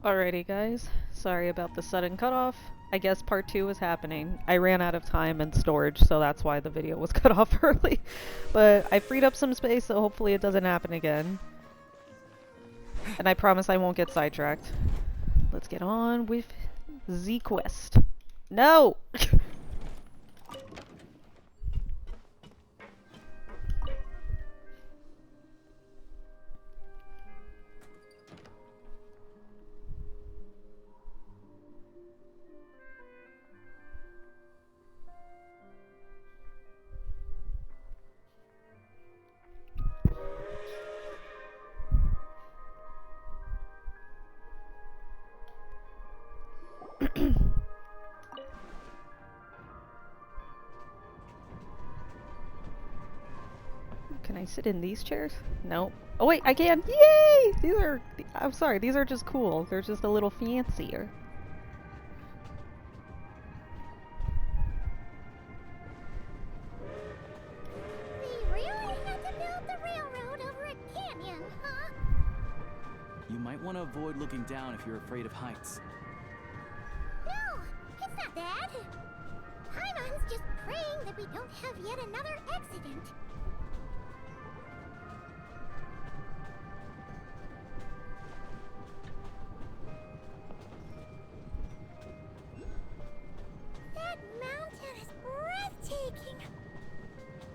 Alrighty guys, sorry about the sudden cutoff. I guess part 2 was happening. I ran out of time and storage, so that's why the video was cut off early. But I freed up some space, so hopefully it doesn't happen again. And I promise I won't get sidetracked. Let's get on with the quest. No! Can I sit in these chairs? No. Oh wait, I can! Yay! These are... I'm sorry, these are just cool. They're just a little fancier. They really had to build the railroad over a canyon, huh? You might want to avoid looking down if you're afraid of heights. No, it's not that. Paimon's just praying that we don't have yet another accident. That mountain is breathtaking.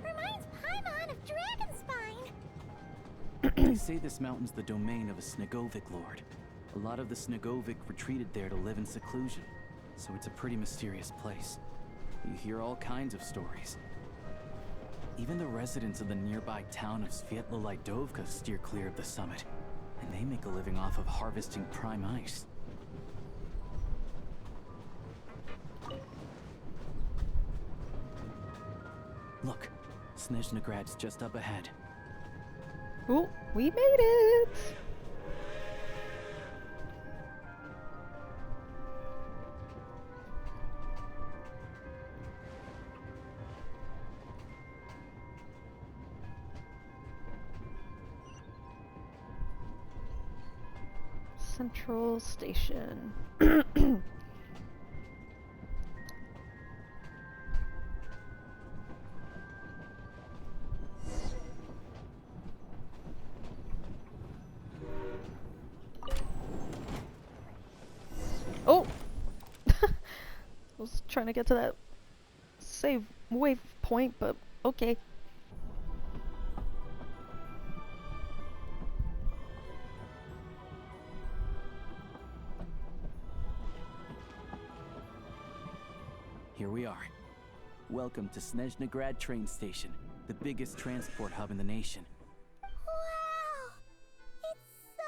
Reminds Paimon of Dragonspine. They say this mountain's the domain of a Snegovic lord. A lot of the Snegovic retreated there to live in seclusion, so it's a pretty mysterious place. You hear all kinds of stories. Even the residents of the nearby town of Svietlo-Lidovka steer clear of the summit, and they make a living off of harvesting prime ice. Look, Snezhnagrad's just up ahead. Ooh, we made it! Central Station. Oh! I was trying to get to that save wave point, but okay. Here we are. Welcome to Snezhnagrad train station, the biggest transport hub in the nation. Wow! It's so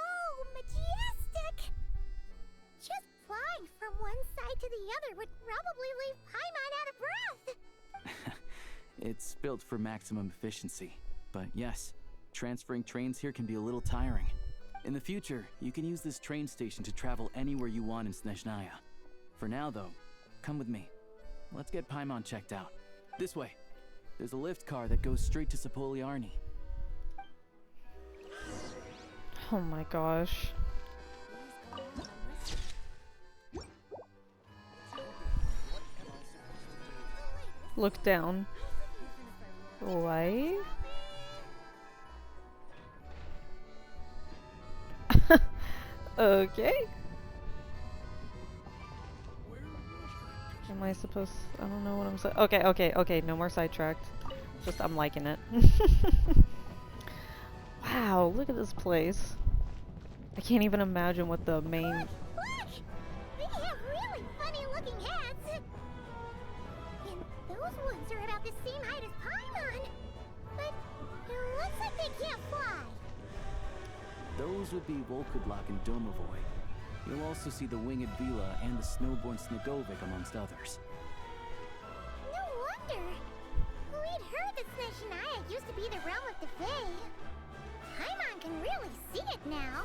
majestic! Just flying from one side to the other would probably leave Paimon out of breath! It's built for maximum efficiency, but yes, transferring trains here can be a little tiring. In the future, you can use this train station to travel anywhere you want in Snezhnaya. For now though, come with me. Let's get Paimon checked out. This way. There's a lift car that goes straight to Sapoliarni. Oh my gosh. Look down. Why? Okay. Am I supposed... I don't know what I'm saying. Okay, no more sidetracked. Just, I'm liking it. Wow, look at this place. I can't even imagine what the main... Look! They have really funny-looking hats! And those ones are about the same height as Paimon! But it looks like they can't fly! Those would be Volkudlak and Domovoy. You'll also see the winged Vila and the snowborn Snegovic amongst others. No wonder! We'd heard that Snezhnaya used to be the realm of the Fae. Paimon can really see it now.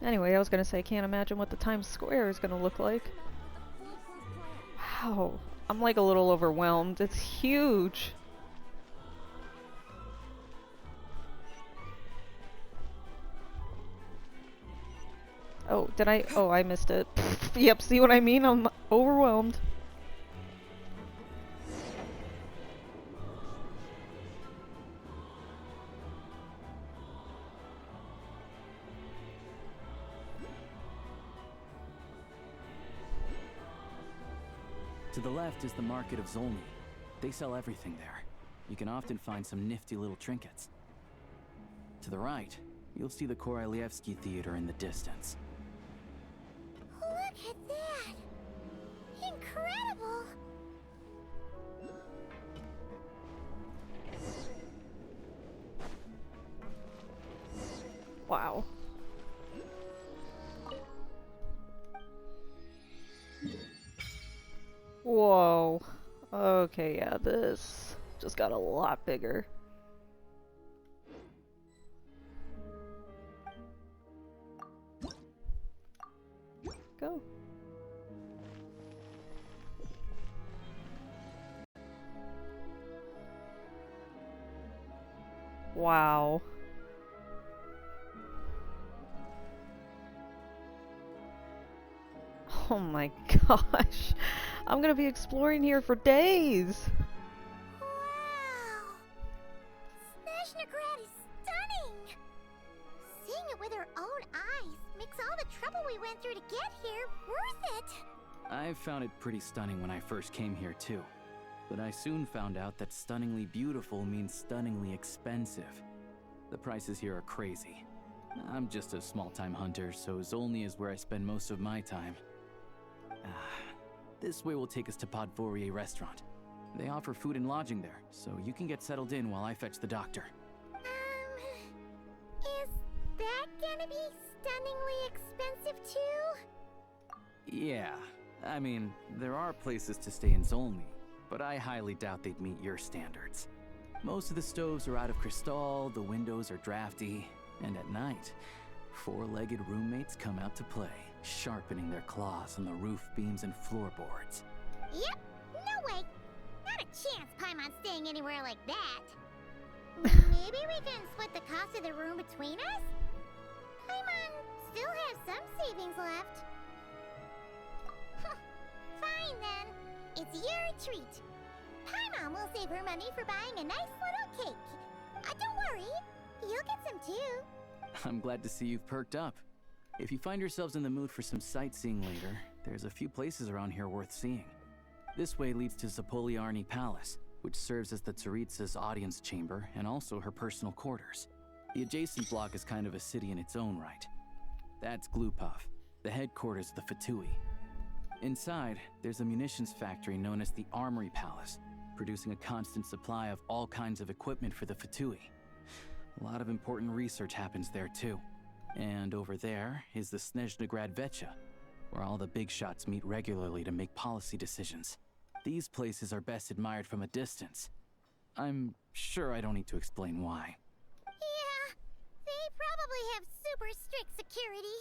Anyway, I was gonna say, I can't imagine what the Times Square is gonna look like. Wow. I'm like a little overwhelmed. It's huge. Oh, did I? Oh, I missed it. Yep, see what I mean? I'm overwhelmed. To the left is the market of Zolny. They sell everything there. You can often find some nifty little trinkets. To the right, you'll see the Korolievsky Theater in the distance. Look at that! Incredible! Wow. Whoa. Okay, yeah, this just got a lot bigger. Go. Wow. Oh my gosh. I'm gonna be exploring here for days. Wow! Snezhnaya is stunning! Seeing it with our own eyes makes all the trouble we went through to get here worth it! I found it pretty stunning when I first came here too. But I soon found out that stunningly beautiful means stunningly expensive. The prices here are crazy. I'm just a small-time hunter, so Zolny is where I spend most of my time. This way will take us to Podvorier restaurant. They offer food and lodging there, so you can get settled in while I fetch the doctor. Is that gonna be stunningly expensive too? Yeah, I mean, there are places to stay in Zolny, but I highly doubt they'd meet your standards. Most of the stoves are out of crystal, the windows are drafty, and at night, four-legged roommates come out to play, sharpening their claws on the roof beams and floorboards. Yep, no way! Not a chance Paimon's staying anywhere like that. Maybe we can split the cost of the room between us? Paimon still has some savings left. Fine then, it's your treat. Paimon will save her money for buying a nice little cake. Don't worry, you'll get some too. I'm glad to see you've perked up. If you find yourselves in the mood for some sightseeing later, there's a few places around here worth seeing. This way leads to Zapoliarny Palace, which serves as the Tsaritsa's audience chamber and also her personal quarters. The adjacent block is kind of a city in its own right. That's Glupov, the headquarters of the Fatui. Inside, there's a munitions factory known as the Armory Palace, producing a constant supply of all kinds of equipment for the Fatui. A lot of important research happens there too. And over there is the Snezhnaya Vecha, where all the big shots meet regularly to make policy decisions. These places are best admired from a distance. I'm sure I don't need to explain why. Yeah, they probably have super strict security.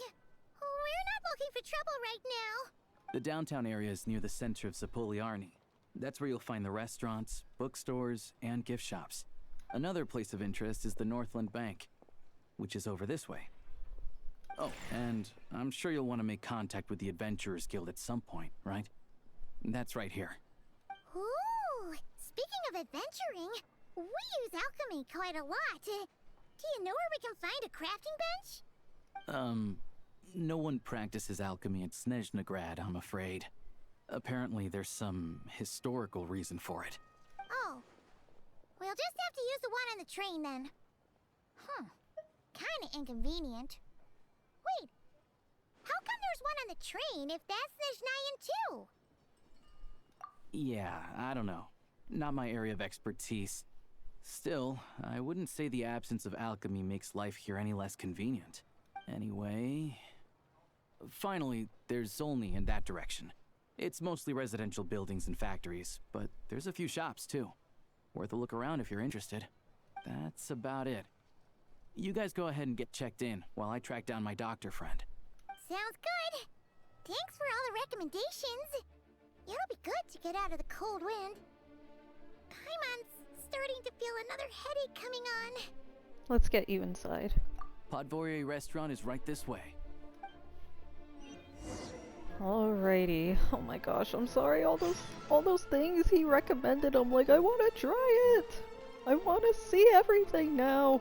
We're not looking for trouble right now. The downtown area is near the center of Zapoliarny. That's where you'll find the restaurants, bookstores, and gift shops. Another place of interest is the Northland Bank, which is over this way. Oh, and I'm sure you'll want to make contact with the Adventurers Guild at some point, right? That's right here. Ooh, speaking of adventuring, we use alchemy quite a lot. Do you know where we can find a crafting bench? No one practices alchemy at Snezhnaya, I'm afraid. Apparently there's some historical reason for it. Oh, we'll just have to use the one on the train then. Kinda inconvenient. Wait, how come there's one on the train if that's Snezhnayan too? Yeah, I don't know. Not my area of expertise. Still, I wouldn't say the absence of alchemy makes life here any less convenient. Anyway... Finally, there's Zolny in that direction. It's mostly residential buildings and factories, but there's a few shops too. Worth a look around if you're interested. That's about it. You guys go ahead and get checked in while I track down my doctor friend. Sounds good. Thanks for all the recommendations. It'll be good to get out of the cold wind. Paimon's starting to feel another headache coming on. Let's get you inside. Podvorier restaurant is right this way. Alrighty. Oh my gosh, I'm sorry. All those things he recommended. I'm like, I want to try it. I want to see everything now.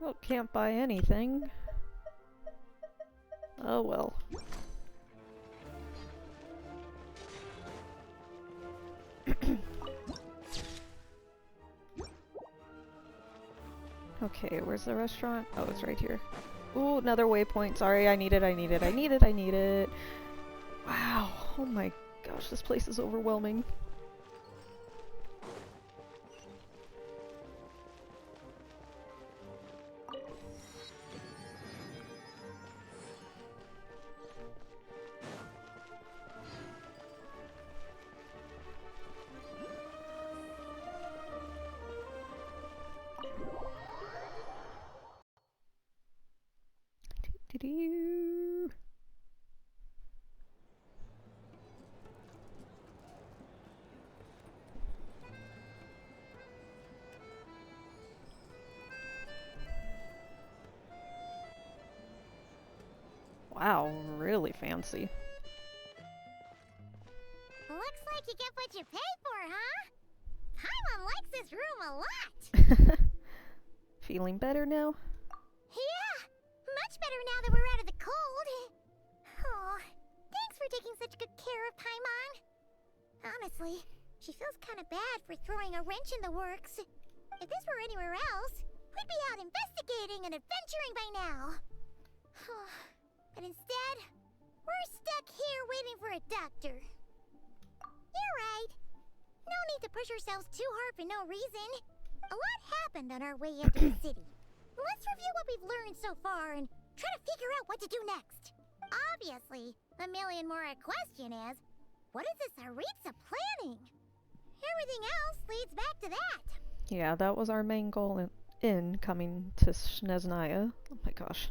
Well, can't buy anything. Oh well. Okay, where's the restaurant? Oh, it's right here. Ooh, another waypoint. Sorry, I need it. Wow. Oh my gosh, this place is overwhelming. Doo-doo. Wow, really fancy. Looks like you get what you pay for, huh? Paimon likes this room a lot. Feeling better now? Yeah, much better now that we're out of the cold. Oh, thanks for taking such good care of Paimon. Honestly, she feels kind of bad for throwing a wrench in the works. If this were anywhere else, we'd be out investigating and adventuring by now. But instead, we're stuck here waiting for a doctor. You're right. No need to push ourselves too hard for no reason. A lot happened on our way into the city. Let's review what we've learned so far and try to figure out what to do next. Obviously, the million more question is, what is this Saritsa planning? Everything else leads back to that. Yeah, that was our main goal in coming to Snezhnaya. Oh my gosh.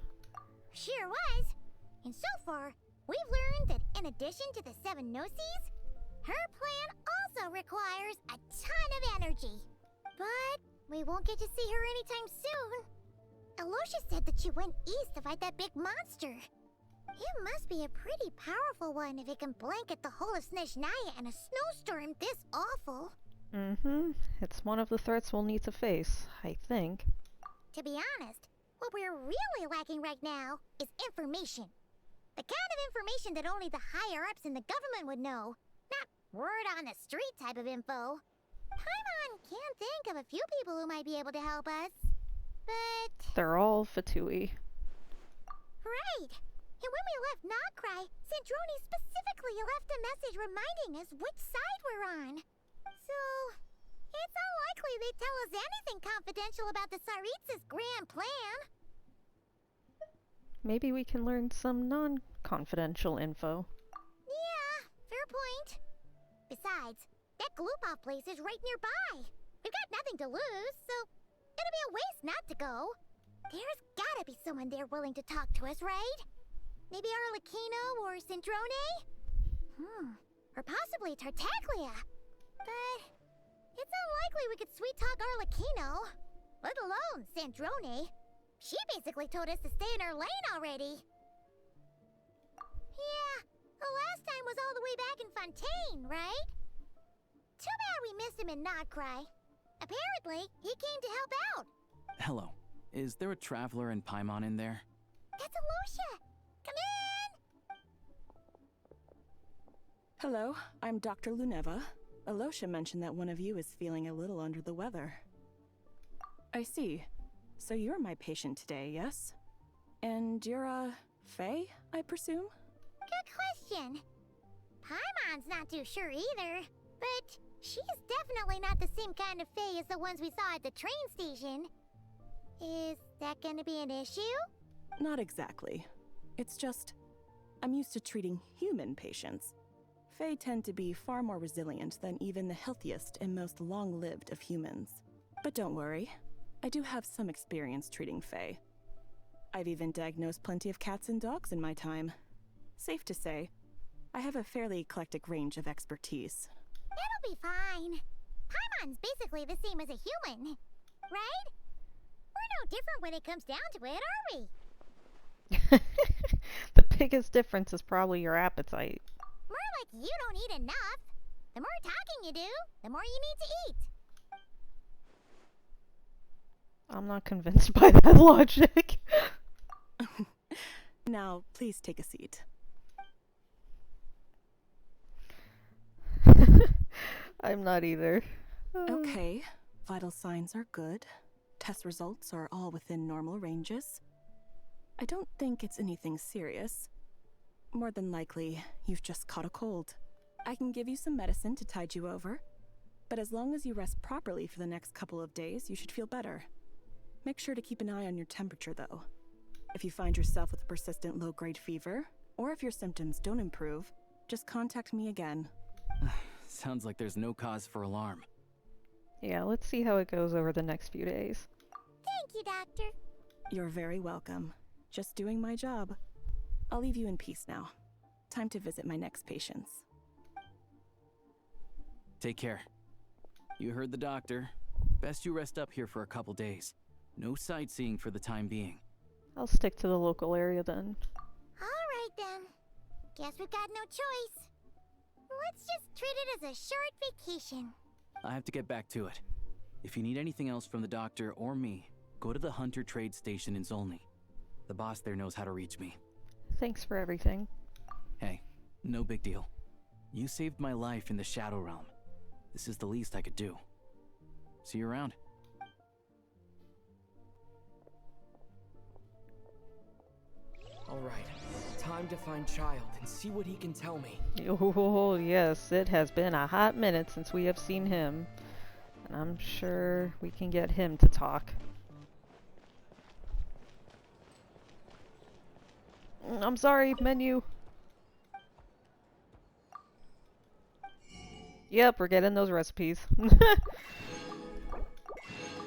Sure was. And so far, we've learned that in addition to the 7 Gnosis, her plan also requires a ton of energy. But we won't get to see her anytime soon. Alosha said that she went east to fight that big monster. It must be a pretty powerful one if it can blanket the whole of Snezhnaya in a snowstorm this awful. Mm-hmm. It's one of the threats we'll need to face, I think. To be honest, what we're really lacking right now is information. The kind of information that only the higher-ups in the government would know. Not word-on-the-street type of info. Paimon can think of a few people who might be able to help us. But... They're all Fatui. Right! And when we left Nocrai, Sandrone specifically left a message reminding us which side we're on. So... it's unlikely they'd tell us anything confidential about the Saritsa's grand plan. Maybe we can learn some non-confidential info. Yeah, fair point. Besides, that Gloopov place is right nearby. We've got nothing to lose, so it'd be a waste not to go. There's gotta be someone there willing to talk to us, right? Maybe Arlecchino or Sandrone? Or possibly Tartaglia. But it's unlikely we could sweet-talk Arlecchino, let alone Sandrone. She basically told us to stay in her lane already. Yeah, the last time was all the way back in Fontaine, right? Too bad we missed him in Nocrai. Apparently, he came to help out. Hello. Is there a traveler and Paimon in there? That's Alosha. Come in! Hello, I'm Dr. Luneva. Alosha mentioned that one of you is feeling a little under the weather. I see. So you're my patient today, yes? And you're, Fae, I presume? Good question. Paimon's not too sure either, but she's definitely not the same kind of Fae as the ones we saw at the train station. Is that gonna be an issue? Not exactly. It's just, I'm used to treating human patients. Fae tend to be far more resilient than even the healthiest and most long-lived of humans. But don't worry, I do have some experience treating Fae. I've even diagnosed plenty of cats and dogs in my time. Safe to say, I have a fairly eclectic range of expertise. It'll be fine. Paimon's basically the same as a human, right? We're no different when it comes down to it, are we? The biggest difference is probably your appetite. More like you don't eat enough. The more talking you do, the more you need to eat. I'm not convinced by that logic. Now, please take a seat. I'm not either. Okay, vital signs are good. Test results are all within normal ranges. I don't think it's anything serious. More than likely, you've just caught a cold. I can give you some medicine to tide you over, but as long as you rest properly for the next couple of days, you should feel better. Make sure to keep an eye on your temperature, though. If you find yourself with a persistent low-grade fever, or if your symptoms don't improve, just contact me again. Sounds like there's no cause for alarm. Yeah, let's see how it goes over the next few days. Thank you, Doctor. You're very welcome. Just doing my job. I'll leave you in peace now. Time to visit my next patients. Take care. You heard the doctor. Best you rest up here for a couple days. No sightseeing for the time being. I'll stick to the local area then. Alright then. Guess we've got no choice. Let's just treat it as a short vacation. I have to get back to it. If you need anything else from the doctor or me, go to the Hunter Trade Station in Zolny. The boss there knows how to reach me. Thanks for everything. Hey, no big deal. You saved my life in the Shadow Realm. This is the least I could do. See you around. Alright, time to find Child and see what he can tell me. Oh, yes, it has been a hot minute since we have seen him. And I'm sure we can get him to talk. I'm sorry, menu. Yep, we're getting those recipes.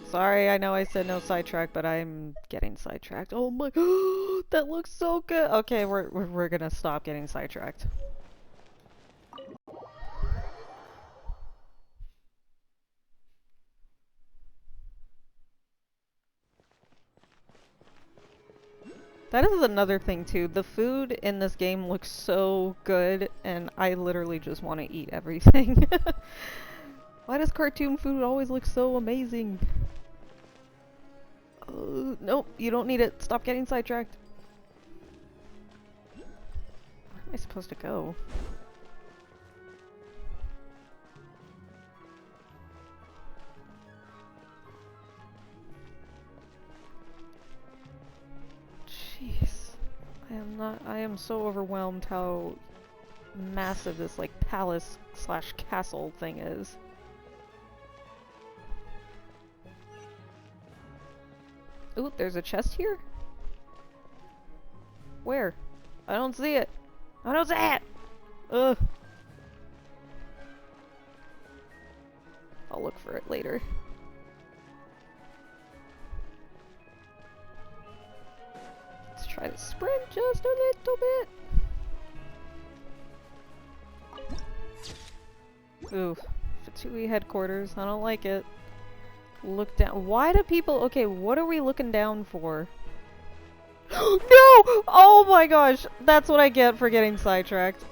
Sorry, I know I said no sidetrack, but I'm getting sidetracked. Oh my, that looks so good. Okay, we're gonna stop getting sidetracked. That is another thing too. The food in this game looks so good, and I literally just want to eat everything. Why does cartoon food always look so amazing? Nope, you don't need it. Stop getting sidetracked. Where am I supposed to go? Jeez. I am so overwhelmed how massive this, like, palace slash castle thing is. Ooh, there's a chest here? Where? I don't see it. I don't see it! Ugh. I'll look for it later. Let's try to sprint just a little bit. Ooh, Fatui headquarters. I don't like it. Look down. Why do people... Okay, what are we looking down for? No! Oh my gosh! That's what I get for getting sidetracked.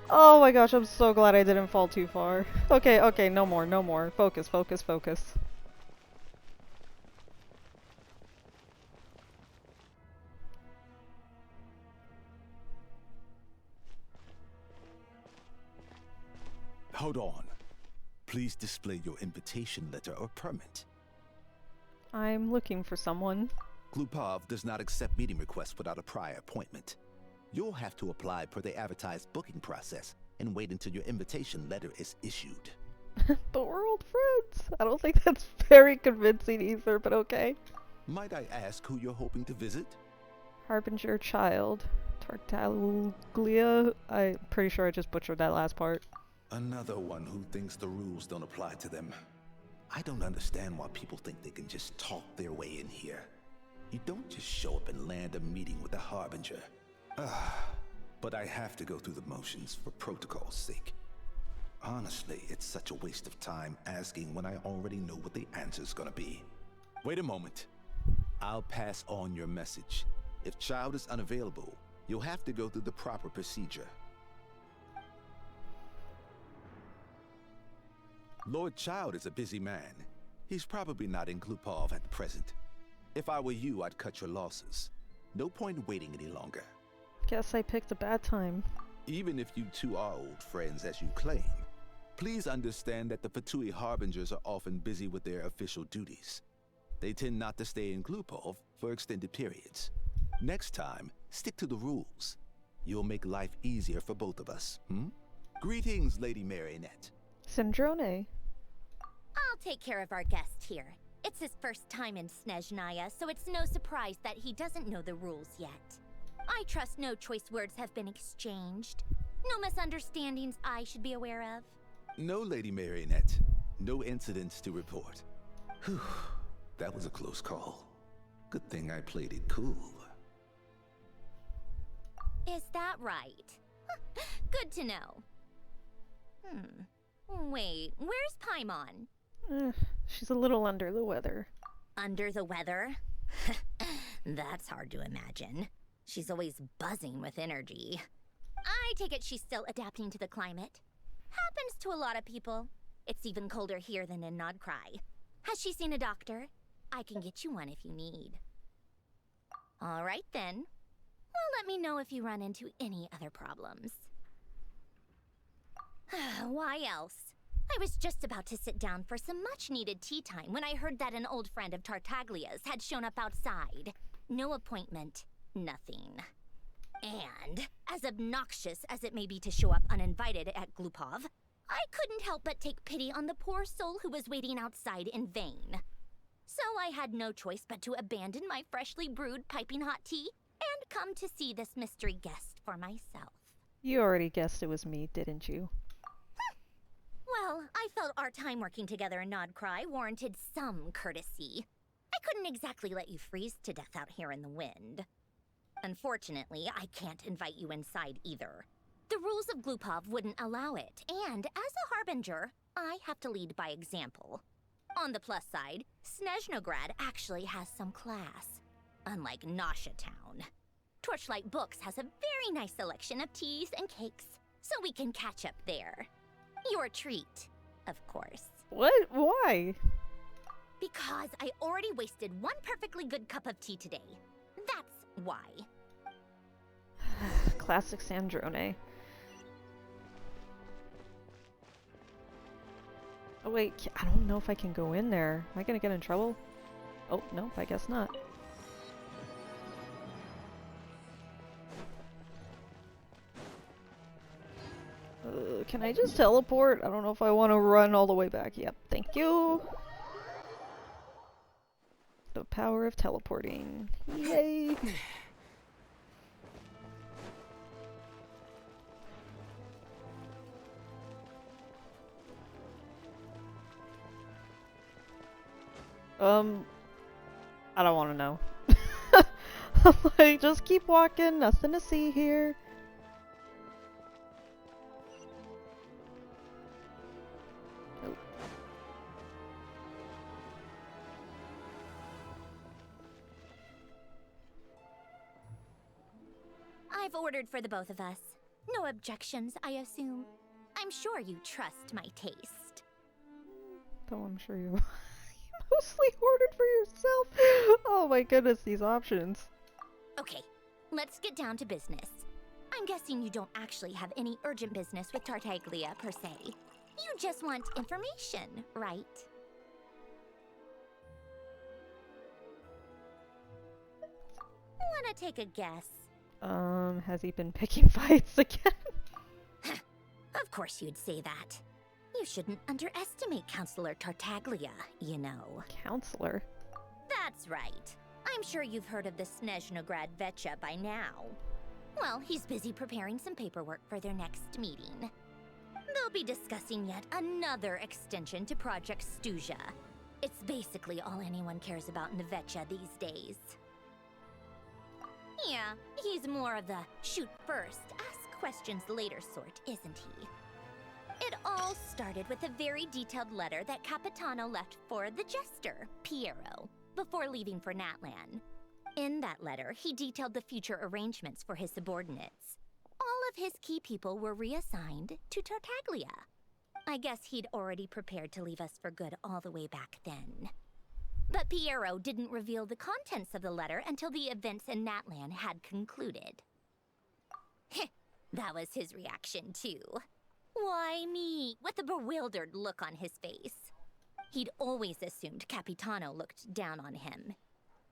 Oh my gosh, I'm so glad I didn't fall too far. Okay, okay, no more, no more. Focus, focus, focus. Hold on. Please display your invitation letter or permit. I'm looking for someone. Glupov does not accept meeting requests without a prior appointment. You'll have to apply per the advertised booking process and wait until your invitation letter is issued. But we're old friends. I don't think that's very convincing either, but okay. Might I ask who you're hoping to visit? Harbinger Child. Tartaglia. I'm pretty sure I just butchered that last part. Another one who thinks the rules don't apply to them. I don't understand why people think they can just talk their way in here. You don't just show up and land a meeting with the Harbinger. But I have to go through the motions for protocol's sake. Honestly, it's such a waste of time asking when I already know what the answer's gonna be. Wait a moment. I'll pass on your message. If Child is unavailable, you'll have to go through the proper procedure. Lord Child is a busy man. He's probably not in Glupov at present. If I were you, I'd cut your losses. No point waiting any longer. Guess I picked a bad time. Even if you two are old friends as you claim, please understand that the Fatui Harbingers are often busy with their official duties. They tend not to stay in Glupov for extended periods. Next time, stick to the rules. You'll make life easier for both of us, Greetings, Lady Marionette. Snezhnaya. I'll take care of our guest here. It's his first time in Snezhnaya, so it's no surprise that he doesn't know the rules yet. I trust no choice words have been exchanged. No misunderstandings I should be aware of. No, Lady Marionette. No incidents to report. Whew, that was a close call. Good thing I played it cool. Is that right? Good to know. Wait, where's Paimon? She's a little under the weather. Under the weather? That's hard to imagine. She's always buzzing with energy. I take it she's still adapting to the climate. Happens to a lot of people. It's even colder here than in Nodcry. Has she seen a doctor? I can get you one if you need. All right then. Well, let me know if you run into any other problems. Why else? I was just about to sit down for some much-needed tea time when I heard that an old friend of Tartaglia's had shown up outside. No appointment, nothing. And, as obnoxious as it may be to show up uninvited at Glupov, I couldn't help but take pity on the poor soul who was waiting outside in vain. So I had no choice but to abandon my freshly brewed piping hot tea and come to see this mystery guest for myself. You already guessed it was me, didn't you? Well, I felt our time working together in Nodcry warranted some courtesy. I couldn't exactly let you freeze to death out here in the wind. Unfortunately, I can't invite you inside either. The rules of Glupov wouldn't allow it, and as a harbinger, I have to lead by example. On the plus side, Snezhnograd actually has some class, unlike Nasha Town. Torchlight Books has a very nice selection of teas and cakes, so we can catch up there. Your treat, of course. What? Why? Because I already wasted one perfectly good cup of tea today. That's why. Classic Snezhnaya. Oh wait, I don't know if I can go in there. Am I gonna get in trouble? Oh, nope, I guess not. Can I just teleport? I don't know if I want to run all the way back. Yep, thank you. The power of teleporting. Yay! I don't want to know. I'm like, just keep walking, nothing to see here. Nope. I've ordered for the both of us. No objections, I assume. I'm sure you trust my taste. Though I'm sure you mostly ordered for yourself. Oh my goodness, these options. Okay, let's get down to business. I'm guessing you don't actually have any urgent business with Tartaglia per se. You just want information, right? Wanna take a guess? Has he been picking fights again? Of course you'd say that. You shouldn't underestimate Counselor Tartaglia, you know. Counselor? That's right. I'm sure you've heard of the Snezhnograd Vecha by now. Well, he's busy preparing some paperwork for their next meeting. They'll be discussing yet another extension to Project Stuja. It's basically all anyone cares about in Nevetcha these days. Yeah, he's more of the shoot first, ask questions later sort, isn't he? It all started with a very detailed letter that Capitano left for the jester, Piero, before leaving for Natlan. In that letter, he detailed the future arrangements for his subordinates. All of his key people were reassigned to Tartaglia. I guess he'd already prepared to leave us for good all the way back then. But Piero didn't reveal the contents of the letter until the events in Natlan had concluded. That was his reaction, too. Why me? With a bewildered look on his face. He'd always assumed Capitano looked down on him.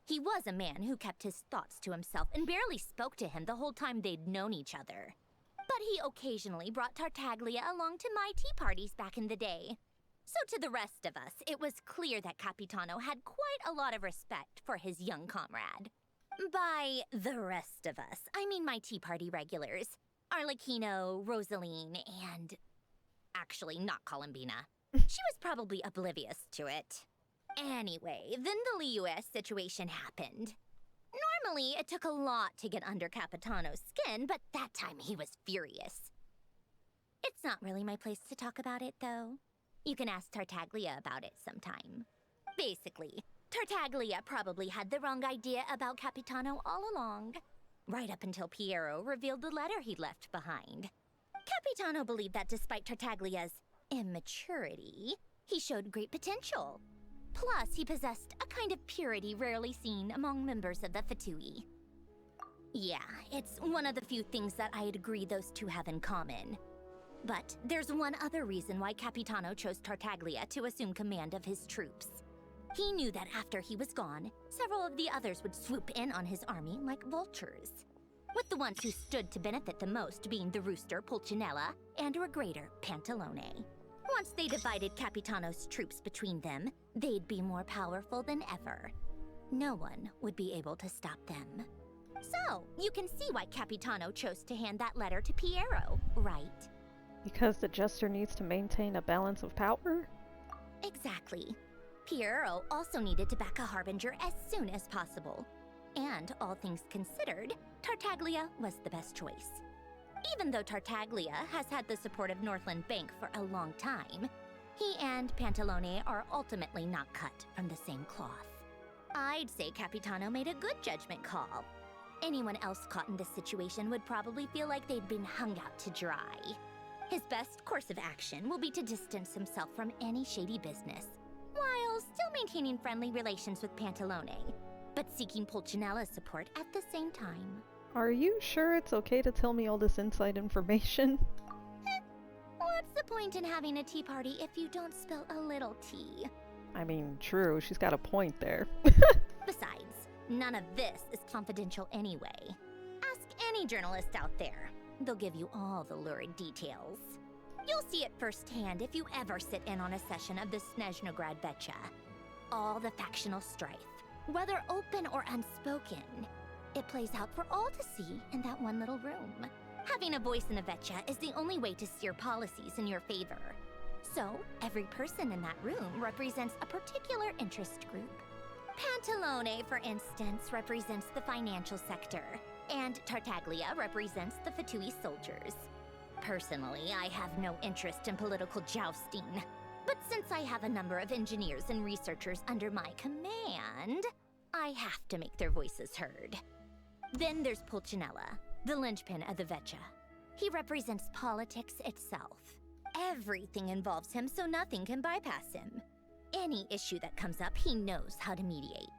He was a man who kept his thoughts to himself and barely spoke to him the whole time they'd known each other. But he occasionally brought Tartaglia along to my tea parties back in the day. So to the rest of us, it was clear that Capitano had quite a lot of respect for his young comrade. By the rest of us, I mean my tea party regulars. Arlecchino, Rosaline, and... actually, not Columbina. She was probably oblivious to it. Anyway, then the Liu-S situation happened. Normally, it took a lot to get under Capitano's skin, but that time he was furious. It's not really my place to talk about it, though. You can ask Tartaglia about it sometime. Basically, Tartaglia probably had the wrong idea about Capitano all along. Right up until Piero revealed the letter he'd left behind. Capitano believed that despite Tartaglia's immaturity, he showed great potential. Plus, he possessed a kind of purity rarely seen among members of the Fatui. Yeah, it's one of the few things that I'd agree those two have in common. But there's one other reason why Capitano chose Tartaglia to assume command of his troops. He knew that after he was gone, several of the others would swoop in on his army like vultures. With the ones who stood to benefit the most being the rooster Pulcinella and Regrator Pantalone. Once they divided Capitano's troops between them, they'd be more powerful than ever. No one would be able to stop them. So, you can see why Capitano chose to hand that letter to Piero, right? Because the jester needs to maintain a balance of power? Exactly. Piero also needed to back a harbinger as soon as possible. And all things considered, Tartaglia was the best choice. Even though Tartaglia has had the support of Northland Bank for a long time, he and Pantalone are ultimately not cut from the same cloth. I'd say Capitano made a good judgment call. Anyone else caught in this situation would probably feel like they'd been hung out to dry. His best course of action will be to distance himself from any shady business, while still maintaining friendly relations with Pantalone, but seeking Pulcinella's support at the same time. Are you sure it's okay to tell me all this inside information? What's the point in having a tea party if you don't spill a little tea? I mean, true, she's got a point there. Besides, none of this is confidential anyway. Ask any journalist out there. They'll give you all the lurid details. You'll see it firsthand if you ever sit in on a session of the Snezhnaya Vetcha. All the factional strife, whether open or unspoken, it plays out for all to see in that one little room. Having a voice in a Vetcha is the only way to steer policies in your favor. So, every person in that room represents a particular interest group. Pantalone, for instance, represents the financial sector, and Tartaglia represents the Fatui soldiers. Personally, I have no interest in political jousting, but since I have a number of engineers and researchers under my command, I have to make their voices heard. Then there's Pulcinella, the linchpin of the Vetcha. He represents politics itself. Everything involves him, so nothing can bypass him. Any issue that comes up, he knows how to mediate.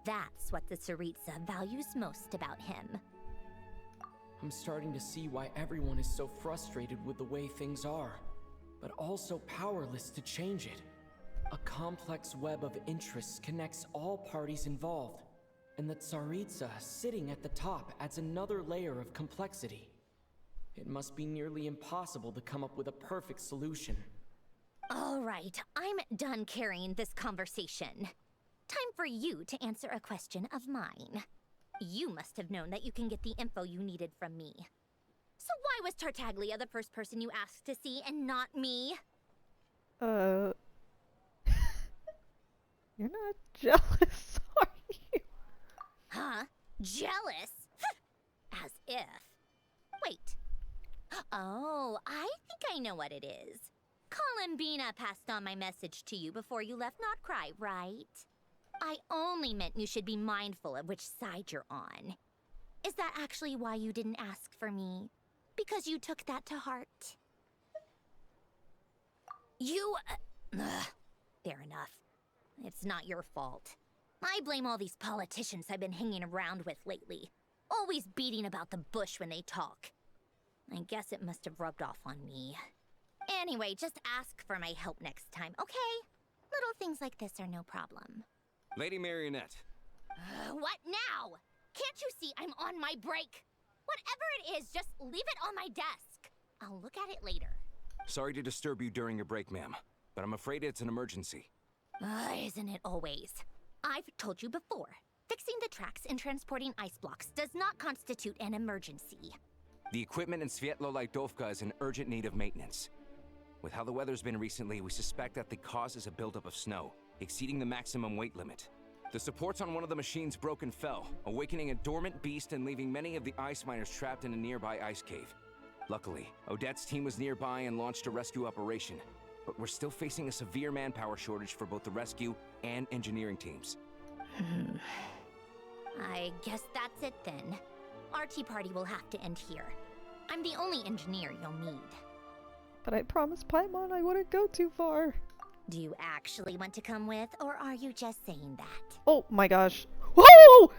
That's what the Tsaritsa values most about him. I'm starting to see why everyone is so frustrated with the way things are, but also powerless to change it. A complex web of interests connects all parties involved, and the Tsaritsa sitting at the top adds another layer of complexity. It must be nearly impossible to come up with a perfect solution. All right, I'm done carrying this conversation. Time for you to answer a question of mine. You must have known that you can get the info you needed from me. So why Why was Tartaglia the first person you asked to see and not me? You're not jealous, are you? Huh? Jealous? As if. Wait. Oh, I think I know what it is. Columbina passed on my message to you before you left Notcry, right? I only meant you should be mindful of which side you're on. Is that actually why you didn't ask for me? Because you took that to heart? You... fair enough. It's not your fault. I blame all these politicians I've been hanging around with lately. Always beating about the bush when they talk. I guess it must have rubbed off on me. Anyway, just ask for my help next time, okay? Little things like this are no problem. Lady Marionette. What now? Can't you see I'm on my break? Whatever it is, just leave it on my desk. I'll look at it later. Sorry to disturb you during your break, ma'am, but I'm afraid it's an emergency. Isn't it always? I've told you before. Fixing the tracks and transporting ice blocks does not constitute an emergency. The equipment in Svietlo-Lidovka is in urgent need of maintenance. With how the weather's been recently, we suspect that the cause is a buildup of snow, exceeding the maximum weight limit. The supports on one of the machines broke and fell, awakening a dormant beast and leaving many of the ice miners trapped in a nearby ice cave. Luckily, Odette's team was nearby and launched a rescue operation, but we're still facing a severe manpower shortage for both the rescue and engineering teams. I guess that's it then. Our tea party will have to end here. I'm the only engineer you'll need. But I promised Paimon I wouldn't go too far. Do you actually want to come with, or are you just saying that? Oh my gosh. Whoa!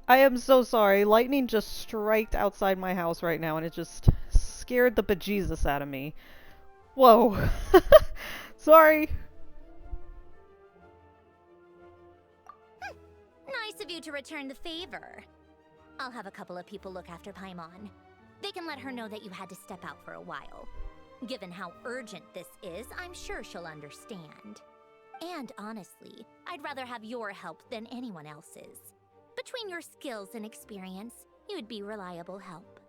I am so sorry. Lightning just striked outside my house right now and it just scared the bejesus out of me. Whoa. Sorry. Nice of you to return the favor. I'll have a couple of people look after Paimon. They can let her know that you had to step out for a while. Given how urgent this is, I'm sure she'll understand. And honestly, I'd rather have your help than anyone else's. Between your skills and experience, you'd be reliable help.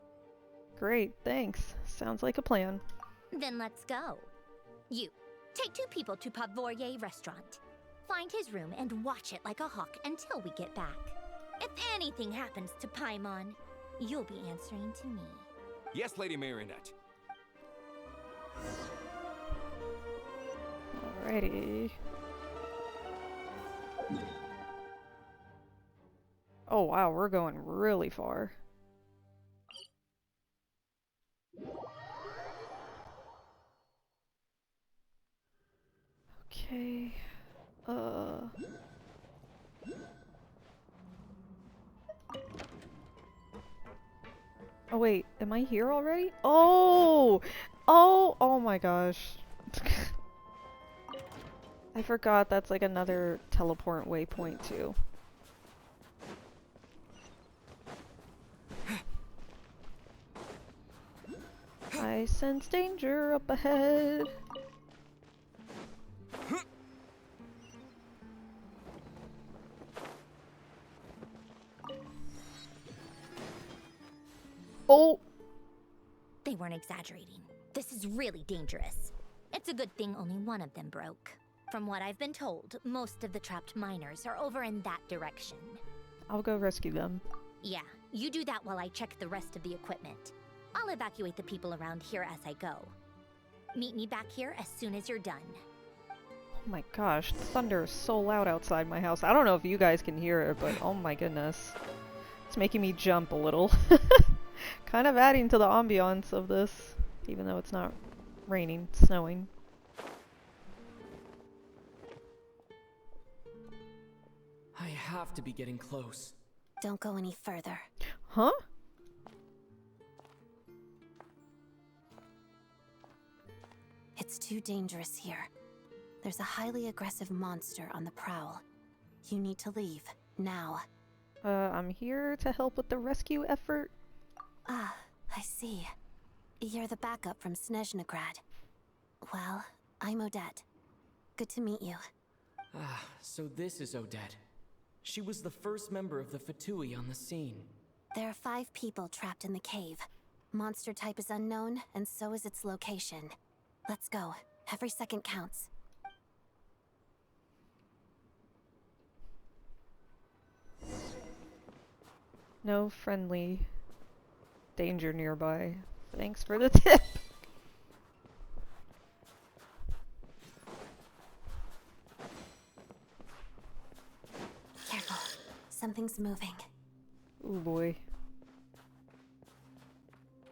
Great, thanks. Sounds like a plan. Then let's go. You, take 2 people to Pavoyer restaurant. Find his room and watch it like a hawk until we get back. If anything happens to Paimon, you'll be answering to me. Yes, Lady Marionette. Alrighty. Oh wow, we're going really far. Okay. Oh wait, am I here already? Oh! Oh my gosh. I forgot that's like another teleport waypoint too. I sense danger up ahead. Oh! They weren't exaggerating. This is really dangerous. It's a good thing only one of them broke. From what I've been told, most of the trapped miners are over in that direction. I'll go rescue them. Yeah, you do that while I check the rest of the equipment. I'll evacuate the people around here as I go. Meet me back here as soon as you're done. Oh my gosh, the thunder is so loud outside my house. I don't know if you guys can hear it, but oh my goodness. It's making me jump a little. Kind of adding to the ambiance of this, even though it's not raining, snowing. I have to be getting close. Don't go any further. Huh? It's too dangerous here. There's a highly aggressive monster on the prowl. You need to leave, now. I'm here to help with the rescue effort. Ah, I see. You're the backup from Snezhnaya. Well, I'm Odette. Good to meet you. Ah, so this is Odette. She was the first member of the Fatui on the scene. There are 5 people trapped in the cave. Monster type is unknown, and so is its location. Let's go. Every second counts. No friendly danger nearby. Thanks for the tip. Careful. Something's moving. Ooh boy.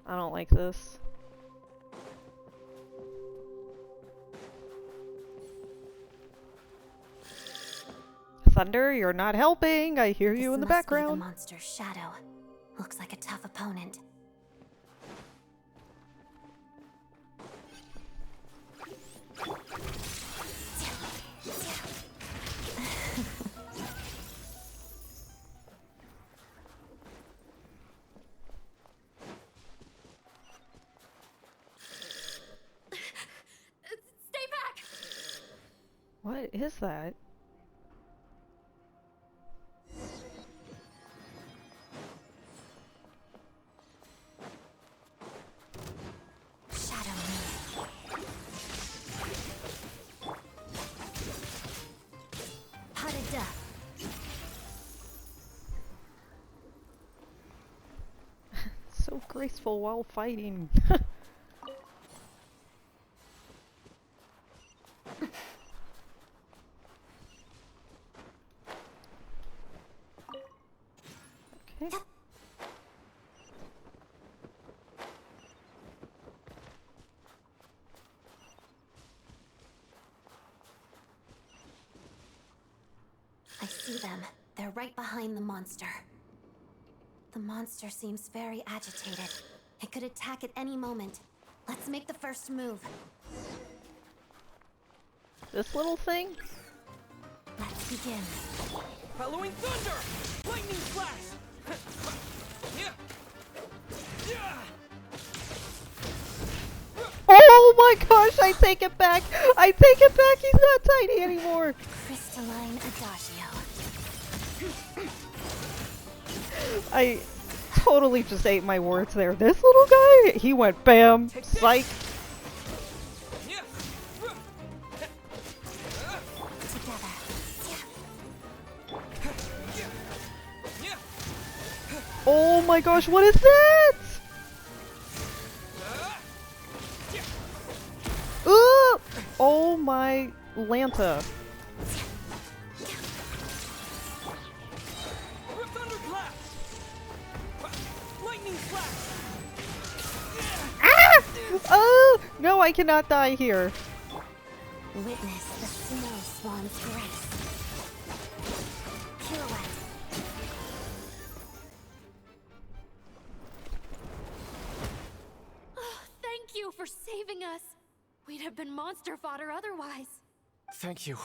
I don't like this. Thunder, you're not helping. I hear you in the This must be the background. monster's shadow. Looks like a tough opponent. Stay back! What is that? Shadow moon. Potted duck. So graceful while fighting. Okay. I see them. They're right behind the monster. The monster seems very agitated. It could attack at any moment. Let's make the first move. This little thing? Let's begin. Halloween thunder! Lightning flash! Oh my gosh, I take it back! I take it back! He's not tiny anymore! Crystalline Adagio. I totally just ate my words there. This little guy, he went bam, psych. Together. Oh my gosh, what is that? Ooh! Oh my Lanta. Ah! Oh! No, I cannot die here. Witness the snow swan's grace. Pirouette. Thank you for saving us. We'd have been monster fodder otherwise. Thank you.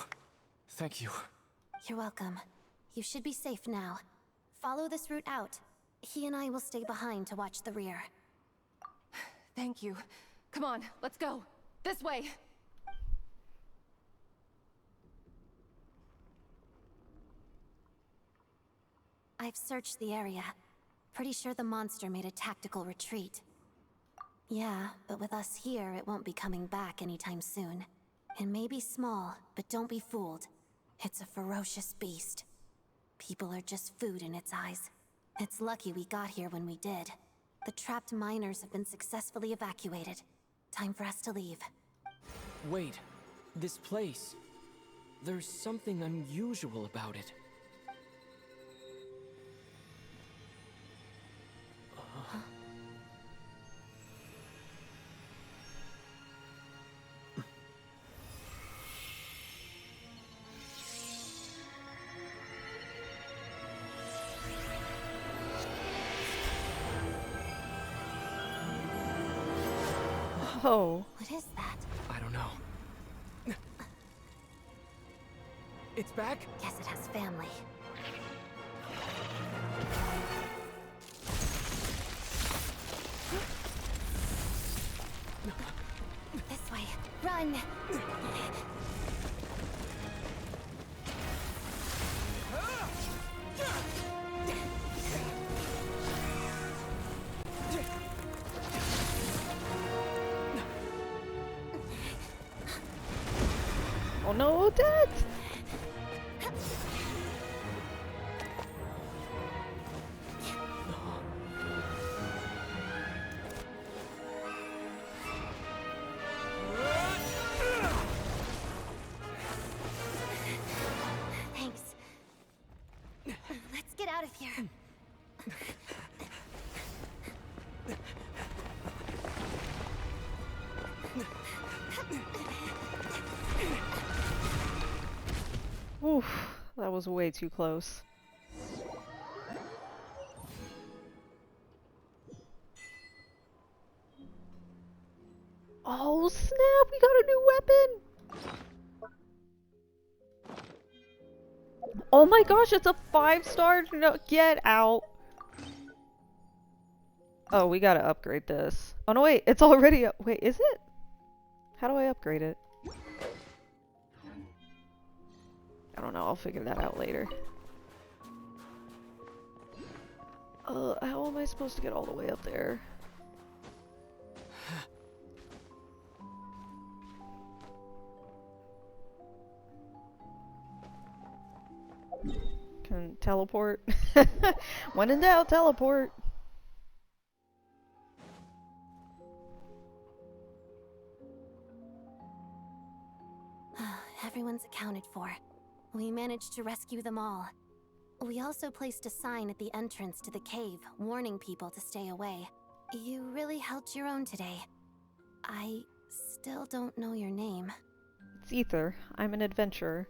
Thank you. You're welcome. You should be safe now. Follow this route out. He and I will stay behind to watch the rear. Thank you. Come on, let's go. This way. I've searched the area. Pretty sure the monster made a tactical retreat. Yeah, but with us here, it won't be coming back anytime soon. It may be small, but don't be fooled. It's a ferocious beast. People are just food in its eyes. It's lucky we got here when we did. The trapped miners have been successfully evacuated. Time for us to leave. Wait, this place. There's something unusual about it. Oh. What is that? I don't know. It's back? Guess it has family. This way. Run! Oh no, Dad! Thanks. Let's get out of here. Oof, that was way too close. Oh snap, we got a new weapon! Oh my gosh, it's a 5-star! No, get out! Oh, we gotta upgrade this. Oh no, wait, it's already up. Wait, is it? How do I upgrade it? I don't know, I'll figure that out later. How am I supposed to get all the way up there? Can teleport? When in doubt, teleport! Everyone's accounted for. We managed to rescue them all. We also placed a sign at the entrance to the cave, warning people to stay away. You really held your own today. I still don't know your name. It's Aether. I'm an adventurer.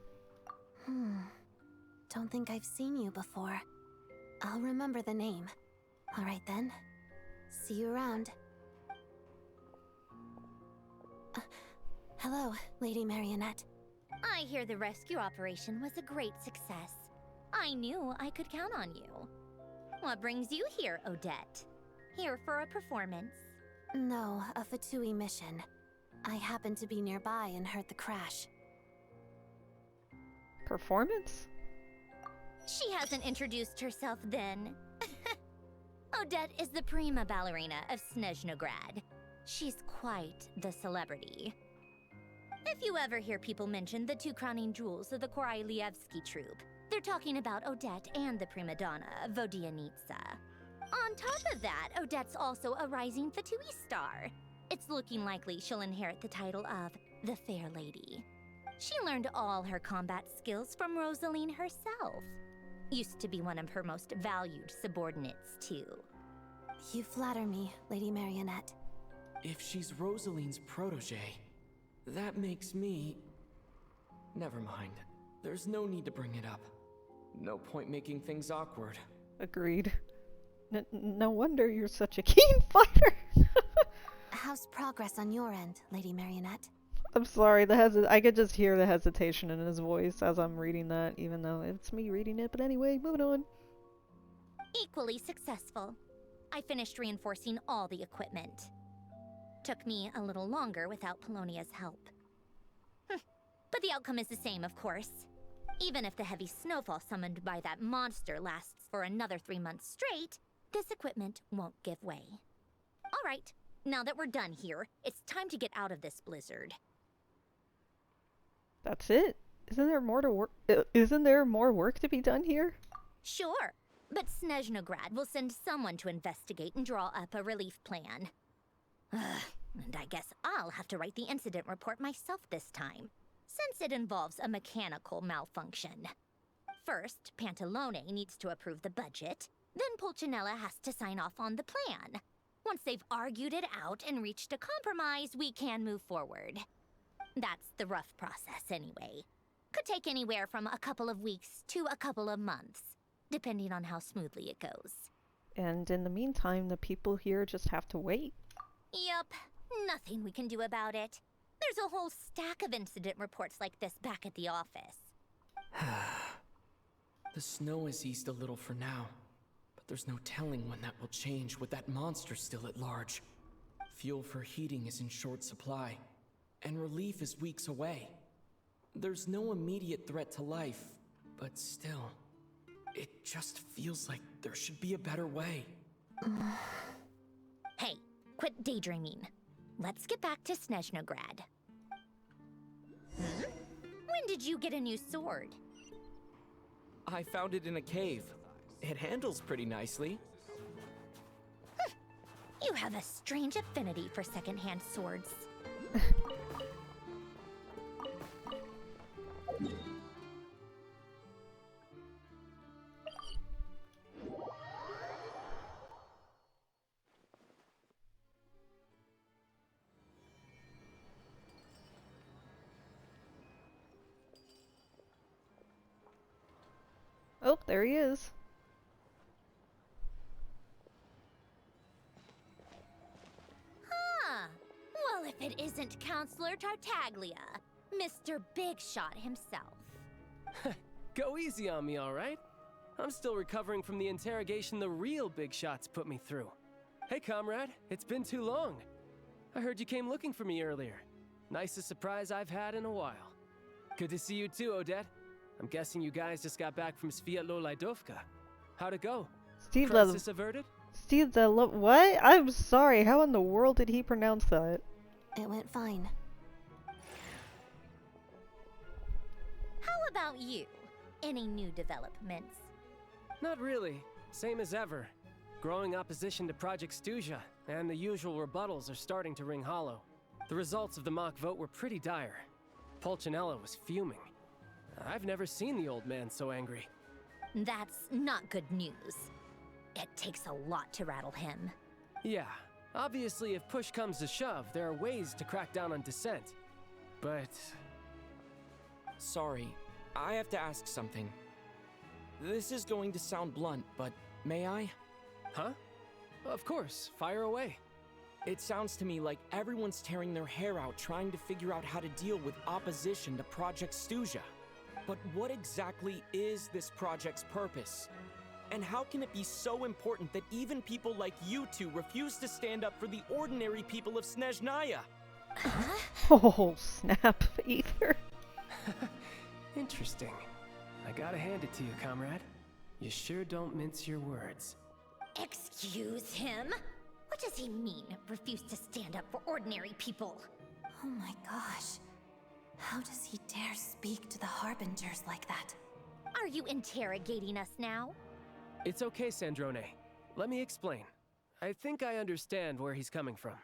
Don't think I've seen you before. I'll remember the name. Alright then. See you around. Hello, Lady Marionette. I hear the rescue operation was a great success. I knew I could count on you. What brings you here, Odette? Here for a performance? No, a Fatui mission. I happened to be nearby and heard the crash. Performance? She hasn't introduced herself then. Odette is the prima ballerina of Snezhnaya. She's quite the celebrity. If you ever hear people mention the two crowning jewels of the Korolievsky troupe, they're talking about Odette and the prima donna, Vodianitsa. On top of that, Odette's also a rising Fatui star. It's looking likely she'll inherit the title of the Fair Lady. She learned all her combat skills from Rosaline herself. Used to be one of her most valued subordinates, too. You flatter me, Lady Marionette. If she's Rosaline's protege, that makes me... Never mind. There's no need to bring it up. No point making things awkward. Agreed. No wonder you're such a keen fighter! How's progress on your end, Lady Marionette? I'm sorry, I could just hear the hesitation in his voice as I'm reading that, even though it's me reading it. But anyway, moving on. Equally successful. I finished reinforcing all the equipment. Took me a little longer without Polonia's help. But the outcome is the same, of course. Even if the heavy snowfall summoned by that monster lasts for another 3 months straight, this equipment won't give way. Alright, now that we're done here, it's time to get out of this blizzard. That's it? Isn't there more to work? Isn't there more work to be done here? Sure, but Snezhnaya will send someone to investigate and draw up a relief plan. And I guess I'll have to write the incident report myself this time, since it involves a mechanical malfunction. First, Pantalone needs to approve the budget, then Pulcinella has to sign off on the plan. Once they've argued it out and reached a compromise, we can move forward. That's the rough process anyway. Could take anywhere from a couple of weeks to a couple of months, depending on how smoothly it goes. And in the meantime, the people here just have to wait. Yup, nothing we can do about it. There's a whole stack of incident reports like this back at the office. The snow has eased a little for now, but there's no telling when that will change with that monster still at large. Fuel for heating is in short supply, and relief is weeks away. There's no immediate threat to life, but still, it just feels like there should be a better way. Hey, quit daydreaming. Let's get back to Snezhnaya. We you get a new sword? I found it in a cave. It handles pretty nicely. You have a strange affinity for secondhand swords. Oh, there he is. Huh. Well, if it isn't Counselor Tartaglia, Mr. Big Shot himself. Go easy on me, all right? I'm still recovering from the interrogation the real big shots put me through. Hey, comrade, it's been too long. I heard you came looking for me earlier. Nicest surprise I've had in a while. Good to see you too, Odette. I'm guessing you guys just got back from Sviatlo-Laidovka. How'd it go? Crisis averted? What? I'm sorry, how in the world did he pronounce that? It went fine. How about you? Any new developments? Not really. Same as ever. Growing opposition to Project Stuzha, and the usual rebuttals are starting to ring hollow. The results of the mock vote were pretty dire. Pulcinella was fuming. I've never seen the old man so angry. That's not good news. It takes a lot to rattle him. Yeah, obviously if push comes to shove, there are ways to crack down on dissent. But... Sorry, I have to ask something. This is going to sound blunt, but may I? Huh? Of course, fire away. It sounds to me like everyone's tearing their hair out trying to figure out how to deal with opposition to Project Stuzha. But what exactly is this project's purpose? And how can it be so important that even people like you two refuse to stand up for the ordinary people of Snezhnaya? Oh, snap, Aether. Interesting. I gotta hand it to you, comrade. You sure don't mince your words. Excuse him? What does he mean, refuse to stand up for ordinary people? Oh my gosh. How does he dare speak to the Harbingers like that? Are you interrogating us now? It's okay, Sandrone. Let me explain. I think I understand where he's coming from.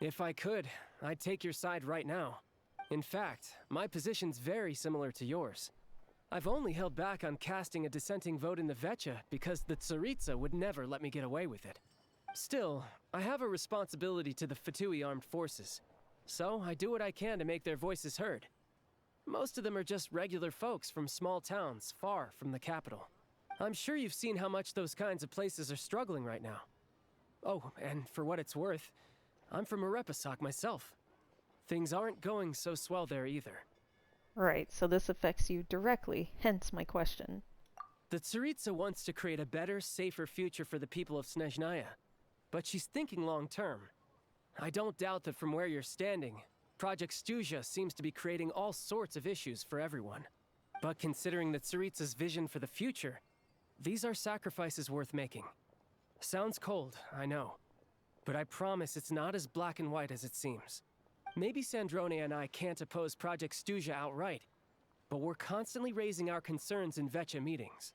If I could, I'd take your side right now. In fact, my position's very similar to yours. I've only held back on casting a dissenting vote in the Vecha because the Tsaritsa would never let me get away with it. Still, I have a responsibility to the Fatui armed forces. So I do what I can to make their voices heard. Most of them are just regular folks from small towns far from the capital. I'm sure you've seen how much those kinds of places are struggling right now. Oh, and for what it's worth, I'm from Arepasak myself. Things aren't going so swell there either. Right, so this affects you directly, hence my question. The Tsaritsa wants to create a better, safer future for the people of Snezhnaya, but she's thinking long term. I don't doubt that from where you're standing, Project Stuzha seems to be creating all sorts of issues for everyone. But considering the Tsaritsa's vision for the future, these are sacrifices worth making. Sounds cold, I know, but I promise it's not as black and white as it seems. Maybe Sandrone and I can't oppose Project Stuzha outright, but we're constantly raising our concerns in Vecha meetings.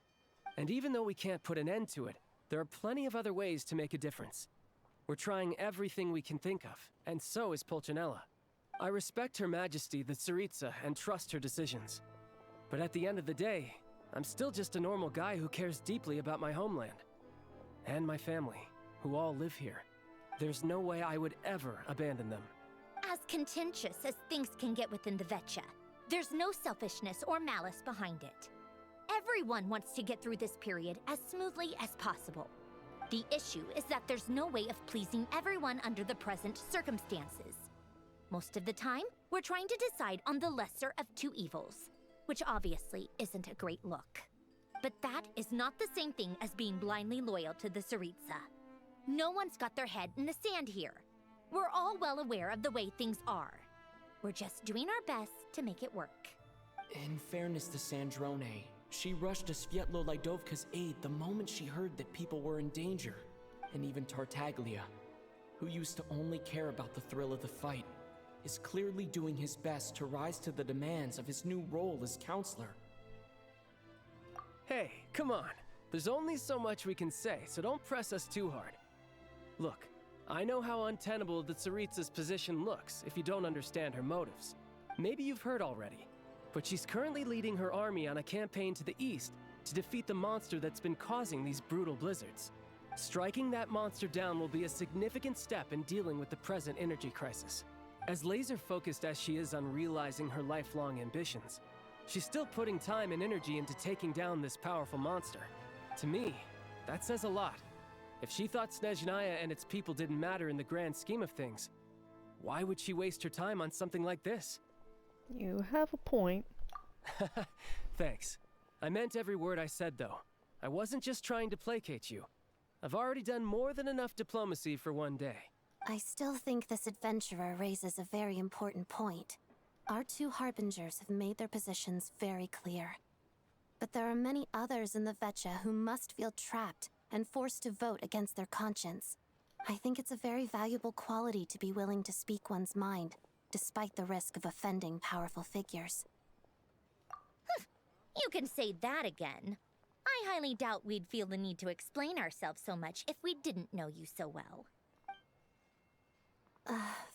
And even though we can't put an end to it, there are plenty of other ways to make a difference. We're trying everything we can think of, and so is Pulcinella. I respect Her Majesty, the Tsaritsa, and trust her decisions. But at the end of the day, I'm still just a normal guy who cares deeply about my homeland. And my family, who all live here. There's no way I would ever abandon them. As contentious as things can get within the Vecha, there's no selfishness or malice behind it. Everyone wants to get through this period as smoothly as possible. The issue is that there's no way of pleasing everyone under the present circumstances. Most of the time, we're trying to decide on the lesser of two evils, which obviously isn't a great look. But that is not the same thing as being blindly loyal to the Tsaritsa. No one's got their head in the sand here. We're all well aware of the way things are. We're just doing our best to make it work. In fairness to Sandrone, she rushed to Sviatlo-Laidovka's aid the moment she heard that people were in danger. And even Tartaglia, who used to only care about the thrill of the fight, is clearly doing his best to rise to the demands of his new role as counselor. Hey, come on. There's only so much we can say, so don't press us too hard. Look, I know how untenable the Tsaritsa's position looks if you don't understand her motives. Maybe you've heard already, but she's currently leading her army on a campaign to the east to defeat the monster that's been causing these brutal blizzards. Striking that monster down will be a significant step in dealing with the present energy crisis. As laser-focused as she is on realizing her lifelong ambitions, she's still putting time and energy into taking down this powerful monster. To me, that says a lot. If she thought Snezhnaya and its people didn't matter in the grand scheme of things, why would she waste her time on something like this? You have a point. Thanks. I meant every word I said, though. I wasn't just trying to placate you. I've already done more than enough diplomacy for one day. I still think this adventurer raises a very important point. Our two harbingers have made their positions very clear. But there are many others in the Vetcha who must feel trapped and forced to vote against their conscience. I think it's a very valuable quality to be willing to speak one's mind, despite the risk of offending powerful figures. You can say that again. I highly doubt we'd feel the need to explain ourselves so much if we didn't know you so well.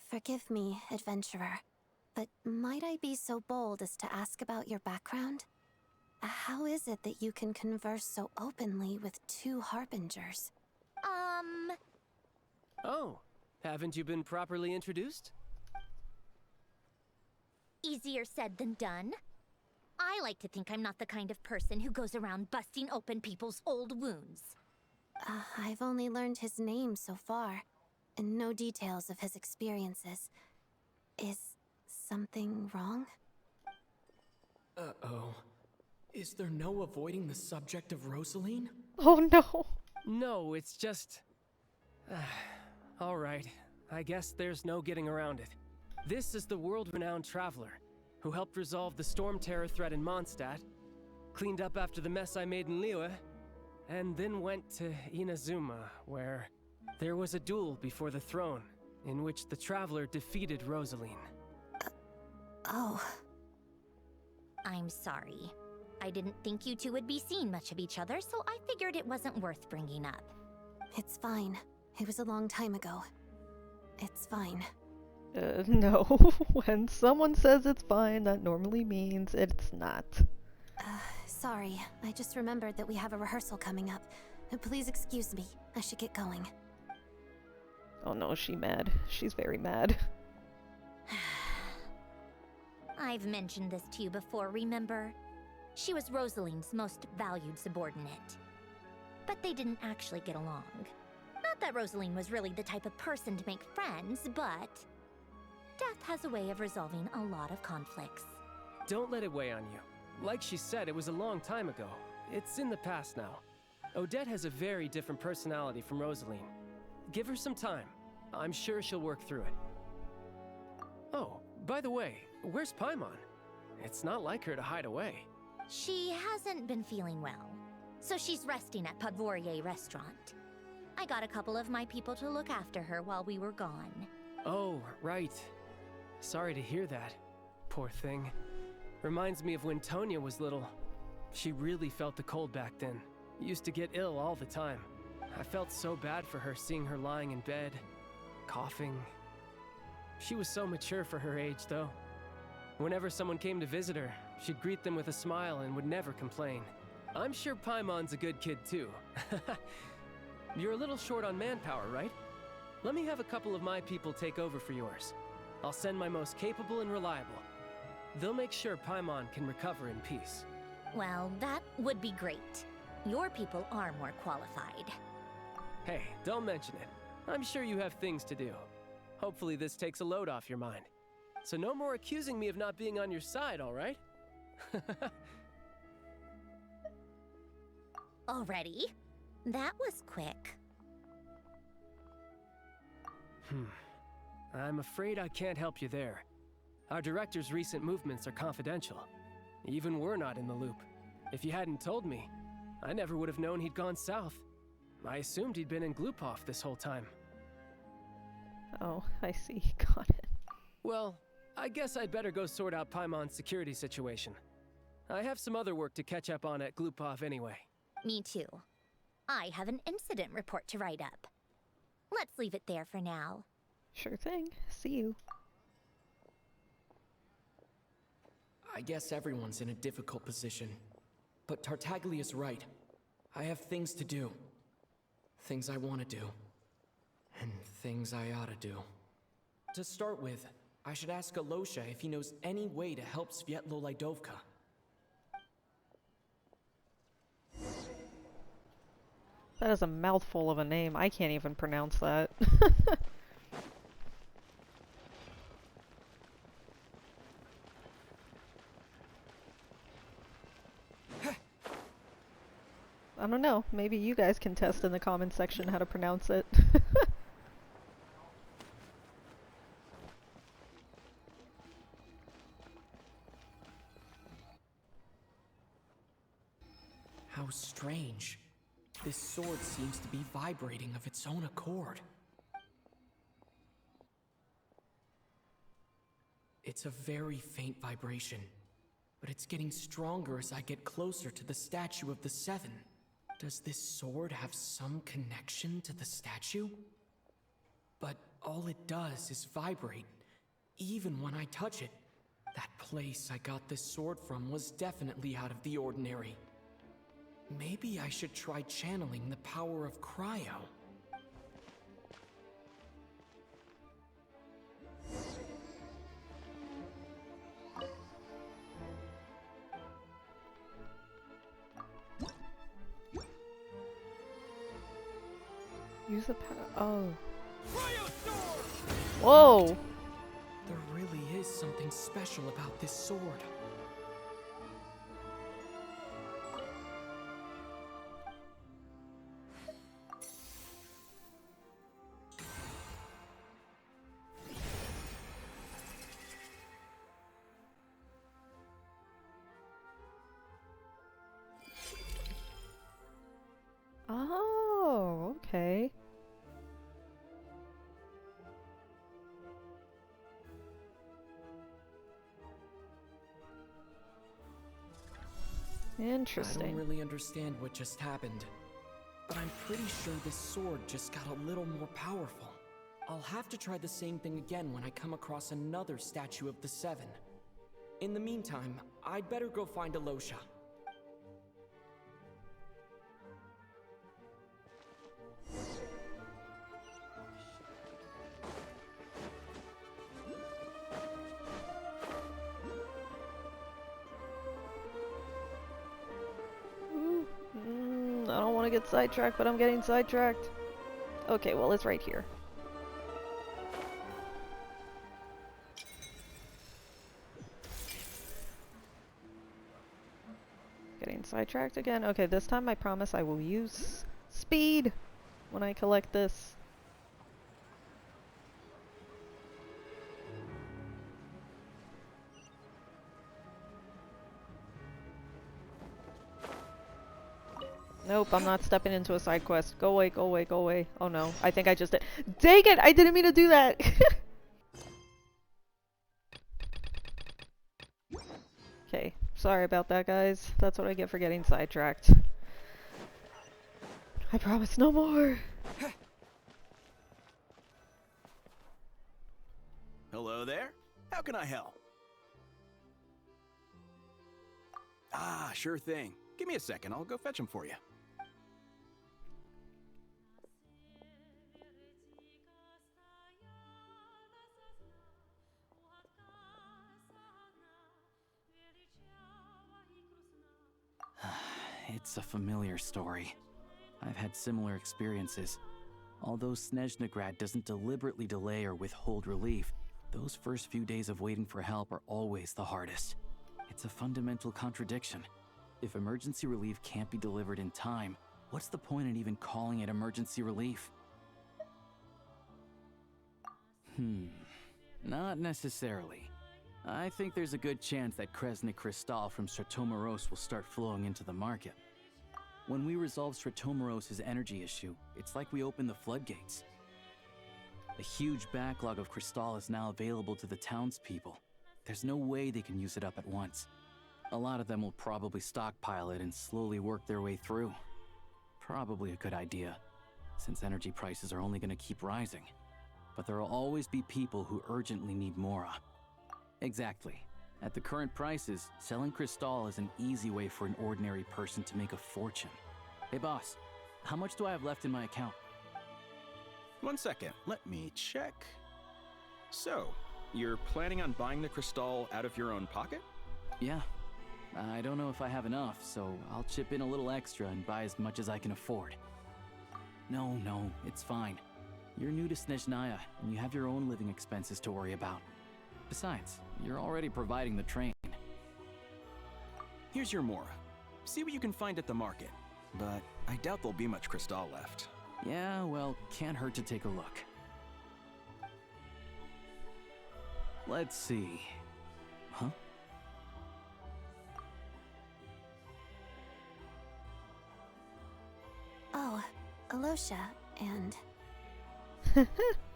Forgive me, adventurer, but might I be so bold as to ask about your background? How is it that you can converse so openly with two harbingers? Oh, haven't you been properly introduced? Easier said than done. I like to think I'm not the kind of person who goes around busting open people's old wounds. I've only learned his name so far, and no details of his experiences. Is something wrong? Uh-oh. Is there no avoiding the subject of Rosaline? Oh no! No, it's just... Alright, I guess there's no getting around it. This is the world-renowned traveler, who helped resolve the storm terror threat in Mondstadt, cleaned up after the mess I made in Liyue, and then went to Inazuma, where there was a duel before the throne, in which the traveler defeated Rosaline. Oh. I'm sorry. I didn't think you two would be seeing much of each other, so I figured it wasn't worth bringing up. It's fine. It was a long time ago. It's fine. No. When someone says it's fine, that normally means it's not. Sorry. I just remembered that we have a rehearsal coming up. Please excuse me. I should get going. Oh no, she's mad. She's very mad. I've mentioned this to you before, remember? She was Rosaline's most valued subordinate. But they didn't actually get along. Not that Rosaline was really the type of person to make friends, but death has a way of resolving a lot of conflicts. Don't let it weigh on you. Like she said, it was a long time ago. It's in the past now. Odette has a very different personality from Rosaline. Give her some time. I'm sure she'll work through it. Oh, by the way, where's Paimon? It's not like her to hide away. She hasn't been feeling well, so she's resting at Podvorier restaurant. I got a couple of my people to look after her while we were gone. Oh, right. Sorry to hear that. Poor thing. Reminds me of when Tonya was little. She really felt the cold back then. Used to get ill all the time. I felt so bad for her seeing her lying in bed, coughing. She was so mature for her age, though. Whenever someone came to visit her, she'd greet them with a smile and would never complain. I'm sure Paimon's a good kid, too. You're a little short on manpower, right? Let me have a couple of my people take over for yours. I'll send my most capable and reliable. They'll make sure Paimon can recover in peace. Well, that would be great. Your people are more qualified. Hey, don't mention it. I'm sure you have things to do. Hopefully this takes a load off your mind. So no more accusing me of not being on your side, all right? Already? That was quick. I'm afraid I can't help you there. Our director's recent movements are confidential. Even we're not in the loop. If you hadn't told me, I never would have known he'd gone south. I assumed he'd been in Glupov this whole time. Oh, I see. Got it. Well, I guess I'd better go sort out Paimon's security situation. I have some other work to catch up on at Glupov anyway. Me too. I have an incident report to write up. Let's leave it there for now. Sure thing. See you. I guess everyone's in a difficult position. But Tartaglia's right. I have things to do. Things I want to do. And things I ought to do. To start with, I should ask Alosha if he knows any way to help Svietlolaidovka. That is a mouthful of a name. I can't even pronounce that. I don't know. Maybe you guys can test in the comment section how to pronounce it. How strange. This sword seems to be vibrating of its own accord. It's a very faint vibration, but it's getting stronger as I get closer to the statue of the Seven. Does this sword have some connection to the statue? But all it does is vibrate, even when I touch it. That place I got this sword from was definitely out of the ordinary. Maybe I should try channeling the power of cryo. Use the power. Oh. Whoa! There really is something special about this sword. Oh, okay. Interesting. I don't really understand what just happened, but I'm pretty sure this sword just got a little more powerful. I'll have to try the same thing again when I come across another statue of the Seven. In the meantime, I'd better go find Alosha. I don't want to get sidetracked, but I'm getting sidetracked. Okay, well, it's right here. Getting sidetracked again. Okay, this time I promise I will use speed when I collect this. Nope, I'm not stepping into a side quest. Go away, go away, go away. Oh no, I think I just did. Dang it! I didn't mean to do that! Okay, sorry about that, guys. That's what I get for getting sidetracked. I promise no more! Hello there. How can I help? Ah, sure thing. Give me a second. I'll go fetch him for you. It's a familiar story. I've had similar experiences. Although Snezhnagrad doesn't deliberately delay or withhold relief, those first few days of waiting for help are always the hardest. It's a fundamental contradiction. If emergency relief can't be delivered in time, what's the point in even calling it emergency relief? Not necessarily. I think there's a good chance that Kresnik Crystal from Stratomeros will start flowing into the market. When we resolve Stratomeros' energy issue, it's like we open the floodgates. A huge backlog of crystal is now available to the townspeople. There's no way they can use it up at once. A lot of them will probably stockpile it and slowly work their way through. Probably a good idea, since energy prices are only going to keep rising. But there will always be people who urgently need Mora. Exactly. At the current prices, selling crystal is an easy way for an ordinary person to make a fortune. Hey boss, how much do I have left in my account? 1 second, let me check. So, you're planning on buying the crystal out of your own pocket? Yeah. I don't know if I have enough, so I'll chip in a little extra and buy as much as I can afford. No, it's fine. You're new to Snezhnaya, and you have your own living expenses to worry about. Besides, you're already providing the train. Here's your Mora. See what you can find at the market. But I doubt there'll be much crystal left. Yeah, well, can't hurt to take a look. Let's see. Huh? Oh, Alosha, and...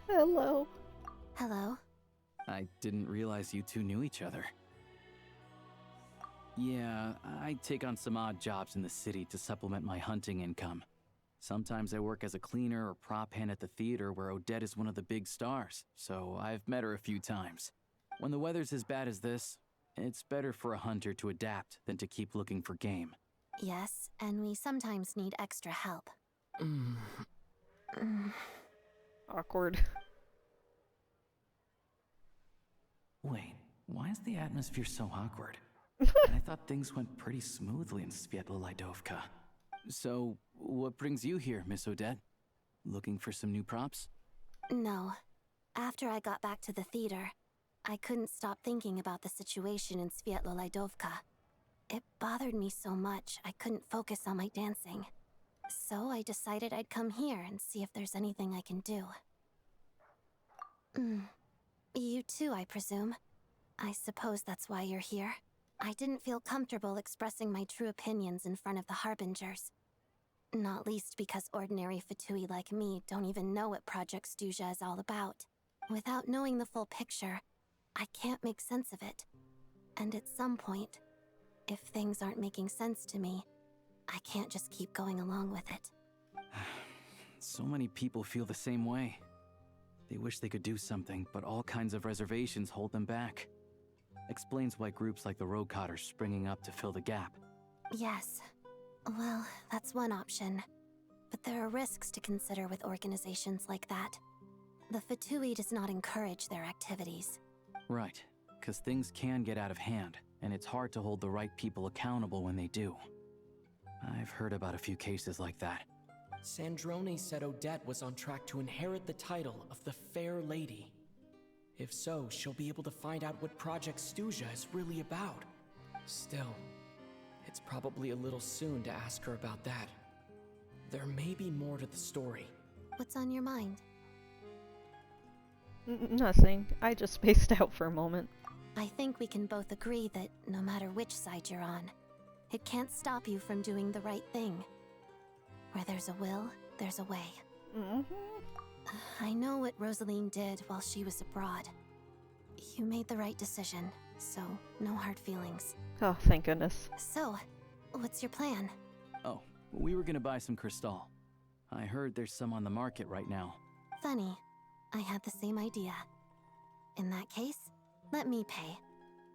Hello. Hello. I didn't realize you two knew each other. Yeah, I take on some odd jobs in the city to supplement my hunting income. Sometimes I work as a cleaner or prop hand at the theater where Odette is one of the big stars, so I've met her a few times. When the weather's as bad as this, it's better for a hunter to adapt than to keep looking for game. Yes, and we sometimes need extra help. Awkward. Wait, why is the atmosphere so awkward? I thought things went pretty smoothly in Svietlolaidovka. So, what brings you here, Miss Odette? Looking for some new props? No. After I got back to the theater, I couldn't stop thinking about the situation in Svietlolaidovka. It bothered me so much I couldn't focus on my dancing. So I decided I'd come here and see if there's anything I can do. You too, I presume. I suppose that's why you're here. I didn't feel comfortable expressing my true opinions in front of the Harbingers. Not least because ordinary Fatui like me don't even know what Project Stuzha is all about. Without knowing the full picture, I can't make sense of it. And at some point, if things aren't making sense to me, I can't just keep going along with it. So many people feel the same way. They wish they could do something, but all kinds of reservations hold them back. Explains why groups like the Roadcott are springing up to fill the gap. Yes. Well, that's one option. But there are risks to consider with organizations like that. The Fatui does not encourage their activities. Right, because things can get out of hand, and it's hard to hold the right people accountable when they do. I've heard about a few cases like that. Sandrone said Odette was on track to inherit the title of the Fair Lady. If so, she'll be able to find out what Project Stuzha is really about. Still, it's probably a little soon to ask her about that. There may be more to the story. What's on your mind? Nothing. I just spaced out for a moment. I think we can both agree that no matter which side you're on, it can't stop you from doing the right thing. Where there's a will, there's a way. I know what Rosaline did while she was abroad. You made the right decision, so no hard feelings. Oh, thank goodness. So, what's your plan? Oh, we were gonna buy some crystal. I heard there's some on the market right now. Funny. I had the same idea. In that case, let me pay.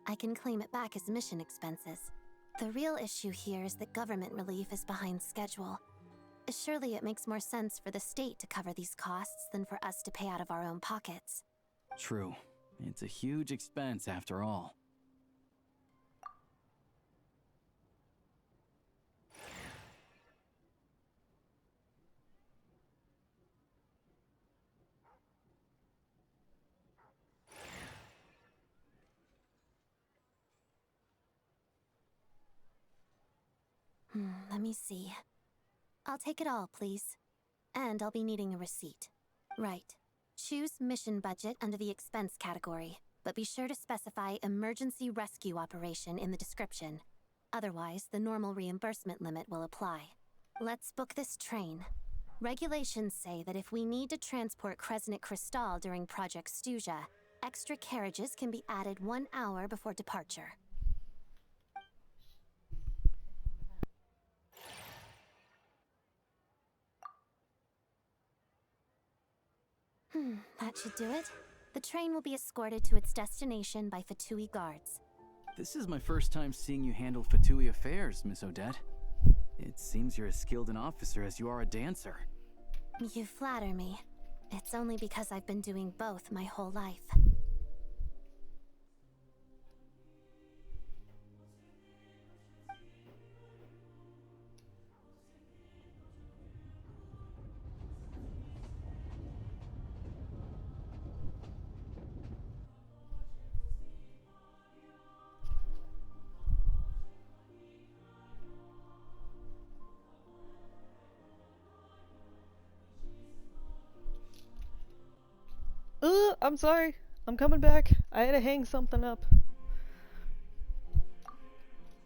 I can claim it back as mission expenses. The real issue here is that government relief is behind schedule. Surely it makes more sense for the state to cover these costs than for us to pay out of our own pockets. True. It's a huge expense after all. Let me see. I'll take it all, please. And I'll be needing a receipt. Right. Choose mission budget under the expense category, but be sure to specify emergency rescue operation in the description. Otherwise, the normal reimbursement limit will apply. Let's book this train. Regulations say that if we need to transport Kresnik Crystal during Project Stuja, extra carriages can be added 1 hour before departure. That should do it. The train will be escorted to its destination by Fatui guards. This is my first time seeing you handle Fatui affairs, Miss Odette. It seems you're as skilled an officer as you are a dancer. You flatter me. It's only because I've been doing both my whole life. I'm sorry. I'm coming back. I had to hang something up.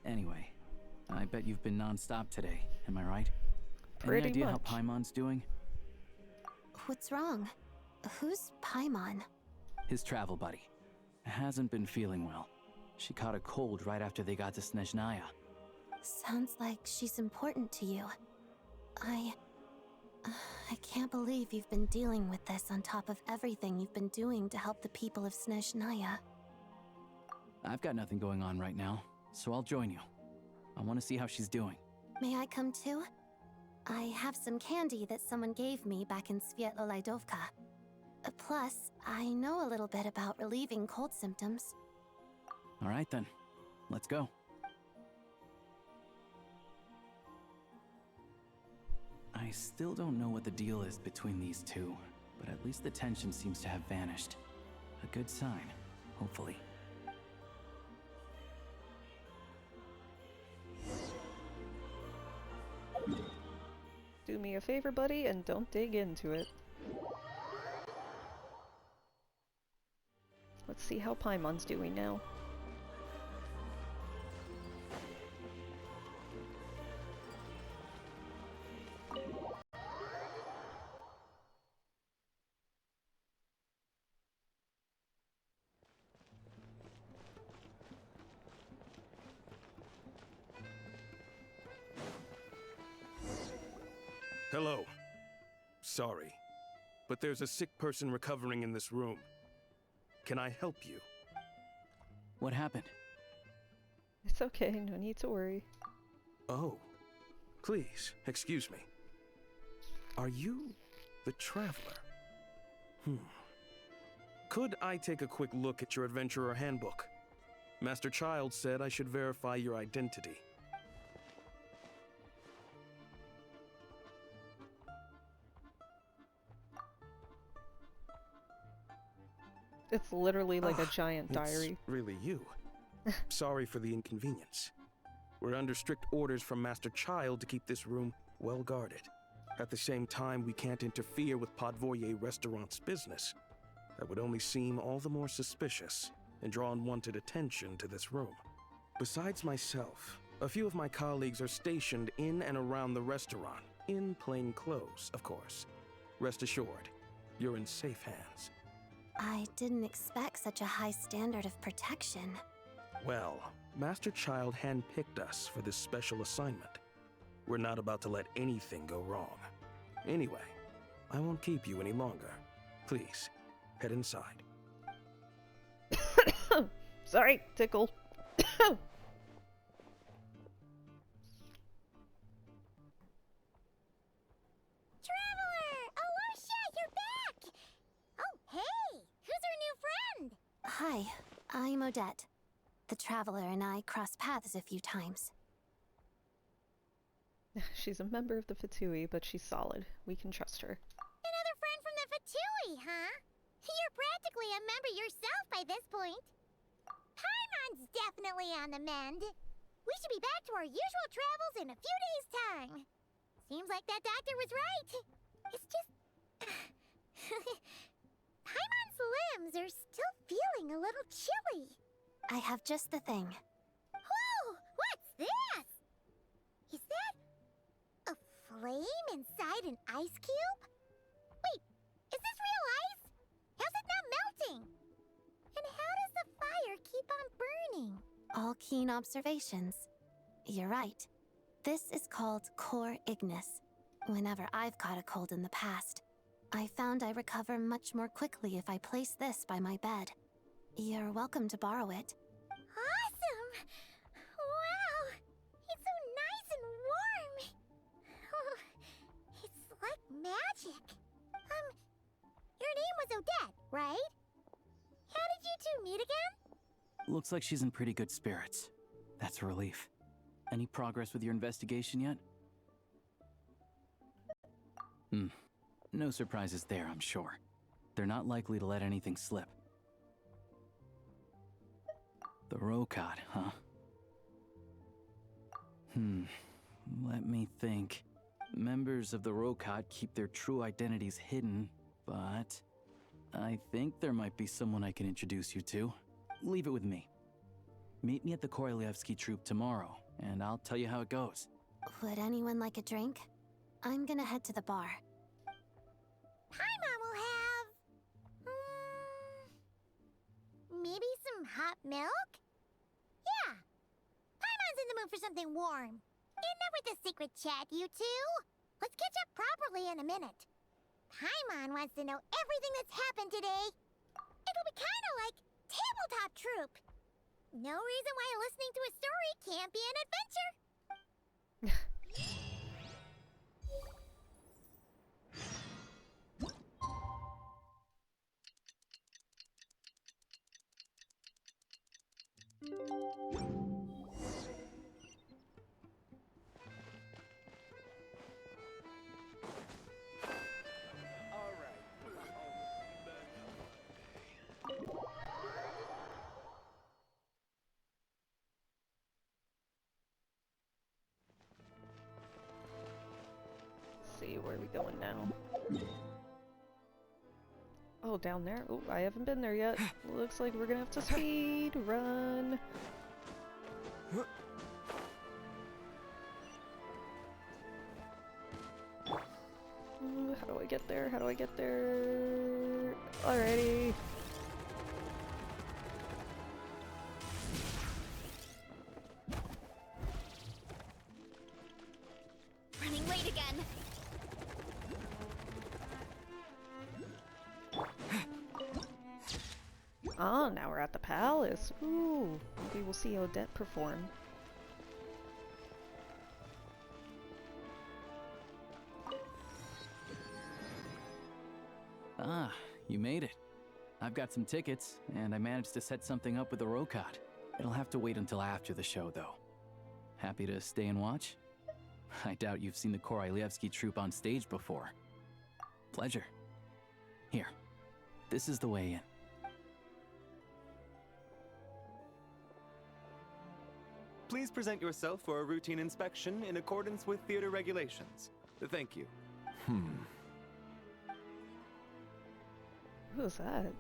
Anyway, I bet you've been non-stop today, am I right? Pretty Any idea much. how Paimon's doing? What's wrong? Who's Paimon? His travel buddy. Hasn't been feeling well. She caught a cold right after they got to Snezhnaya. Sounds like she's important to you. I can't believe you've been dealing with this on top of everything you've been doing to help the people of Snezhnaya. I've got nothing going on right now, so I'll join you. I want to see how she's doing. May I come too? I have some candy that someone gave me back in Svietlolaidovka. Plus, I know a little bit about relieving cold symptoms. All right then, let's go. I still don't know what the deal is between these two, but at least the tension seems to have vanished. A good sign, hopefully. Do me a favor, buddy, and don't dig into it. Let's see how Paimon's doing now. Hello. Sorry, but there's a sick person recovering in this room. Can I help you? What happened? It's okay, no need to worry. Oh, please, excuse me. Are you the Traveler? Could I take a quick look at your Adventurer Handbook? Master Child said I should verify your identity. It's literally like a giant It's diary. really you. Sorry for the inconvenience. We're under strict orders from Master Child to keep this room well guarded. At the same time, we can't interfere with Podvoye Restaurant's business. That would only seem all the more suspicious and draw unwanted attention to this room. Besides myself, a few of my colleagues are stationed in and around the restaurant, in plain clothes, of course. Rest assured, you're in safe hands. I didn't expect such a high standard of protection. Well, Master Child handpicked us for this special assignment. We're not about to let anything go wrong. Anyway, I won't keep you any longer. Please, head inside. Sorry, tickle. Traveler! Alosha, you're back! Oh, hey! Who's our new friend? Hi, I'm Odette. The Traveler and I crossed paths a few times. She's a member of the Fatui, but she's solid. We can trust her. Another friend from the Fatui, huh? You're practically a member yourself by this point. Paimon's definitely on the mend. We should be back to our usual travels in a few days' time. Seems like that doctor was right. It's just... Paimon's limbs are still feeling a little chilly. I have just the thing. Whoa! What's this? Is that... a flame inside an ice cube? Wait, is this real ice? How's it not melting? And how does the fire keep on burning? All keen observations. You're right. This is called core ignis. Whenever I've caught a cold in the past, I found I recover much more quickly if I place this by my bed. You're welcome to borrow it. Awesome! Wow! It's so nice and warm! Oh, it's like magic. Your name was Odette, right? How did you two meet again? Looks like she's in pretty good spirits. That's a relief. Any progress with your investigation yet? No surprises there, I'm sure. They're not likely to let anything slip. The Rokad, huh? Let me think. Members of the Rokad keep their true identities hidden, but I think there might be someone I can introduce you to. Leave it with me. Meet me at the Korolyevsky Troop tomorrow, and I'll tell you how it goes. Would anyone like a drink? I'm gonna head to the bar. Paimon will have... maybe some hot milk? Yeah. Paimon's in the mood for something warm. Enough with the secret chat, you two. Let's catch up properly in a minute. Paimon wants to know everything that's happened today. It'll be kind of like tabletop troop. No reason why listening to a story can't be an adventure. See, where are we going now? Oh, down there? Oh, I haven't been there yet. Looks like we're gonna have to speed run. Ooh, how do I get there? How do I get there? Alrighty. Running late again. Oh, now we're at the palace. Ooh, maybe we'll see Odette perform. Ah, you made it. I've got some tickets, and I managed to set something up with the Rokad. It'll have to wait until after the show, though. Happy to stay and watch? I doubt you've seen the Korolyevsky Troop on stage before. Pleasure. Here, this is the way in. Please present yourself for a routine inspection in accordance with theater regulations. Thank you. Who's that?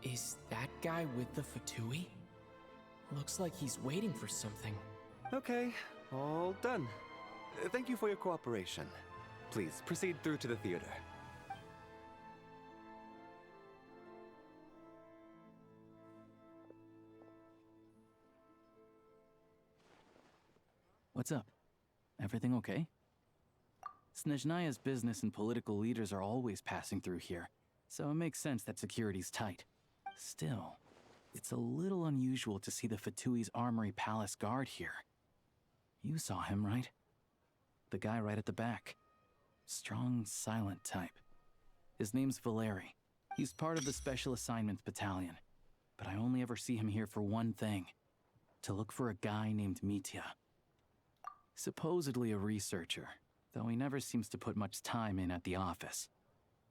Is that guy with the Fatui? Looks like he's waiting for something. Okay, all done. Thank you for your cooperation. Please proceed through to the theater. What's up? Everything okay? Snezhnaya's business and political leaders are always passing through here, so it makes sense that security's tight. Still, it's a little unusual to see the Fatui's Armory Palace guard here. You saw him, right? The guy right at the back. Strong, silent type. His name's Valeri. He's part of the Special Assignments Battalion, but I only ever see him here for one thing. To look for a guy named Mitya. Supposedly a researcher, though he never seems to put much time in at the office.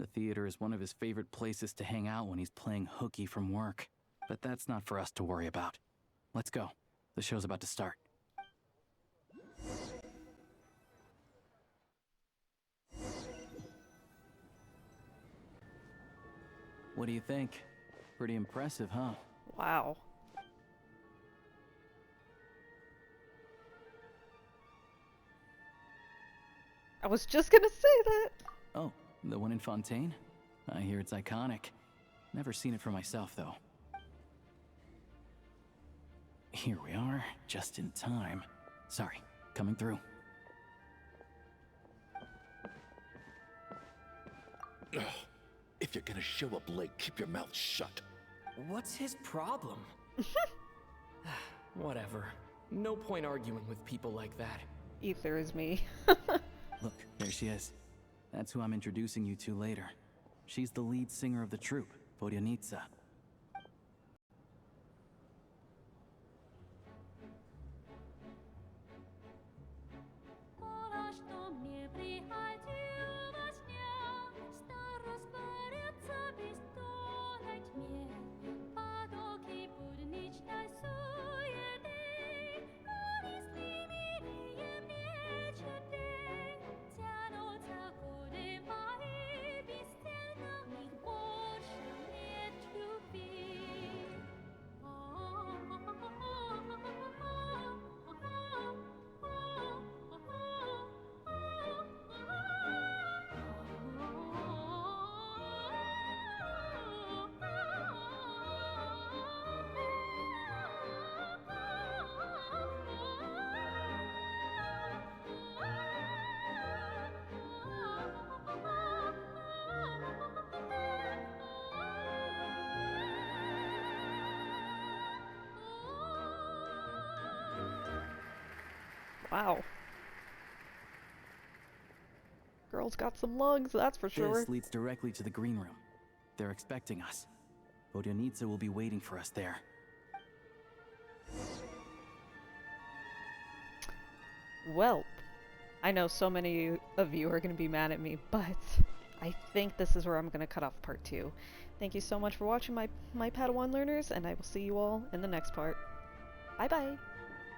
The theater is one of his favorite places to hang out when he's playing hooky from work. But that's not for us to worry about. Let's go. The show's about to start. What do you think? Pretty impressive, huh? Wow. I was just gonna say that. Oh, the one in Fontaine? I hear it's iconic. Never seen it for myself, though. Here we are, just in time. Sorry, coming through. Ugh. If you're gonna show up late, keep your mouth shut. What's his problem? Whatever. No point arguing with people like that. Aether is me. Look, there she is. That's who I'm introducing you to later. She's the lead singer of the troupe, Vodyanitsa. Wow. Girl's got some lungs, that's for sure. This leads directly to the green room. They're expecting us. Vodyanitsa will be waiting for us there. Well, I know so many of you are going to be mad at me, but I think this is where I'm going to cut off part 2. Thank you so much for watching my Padawan learners, and I will see you all in the next part. Bye bye!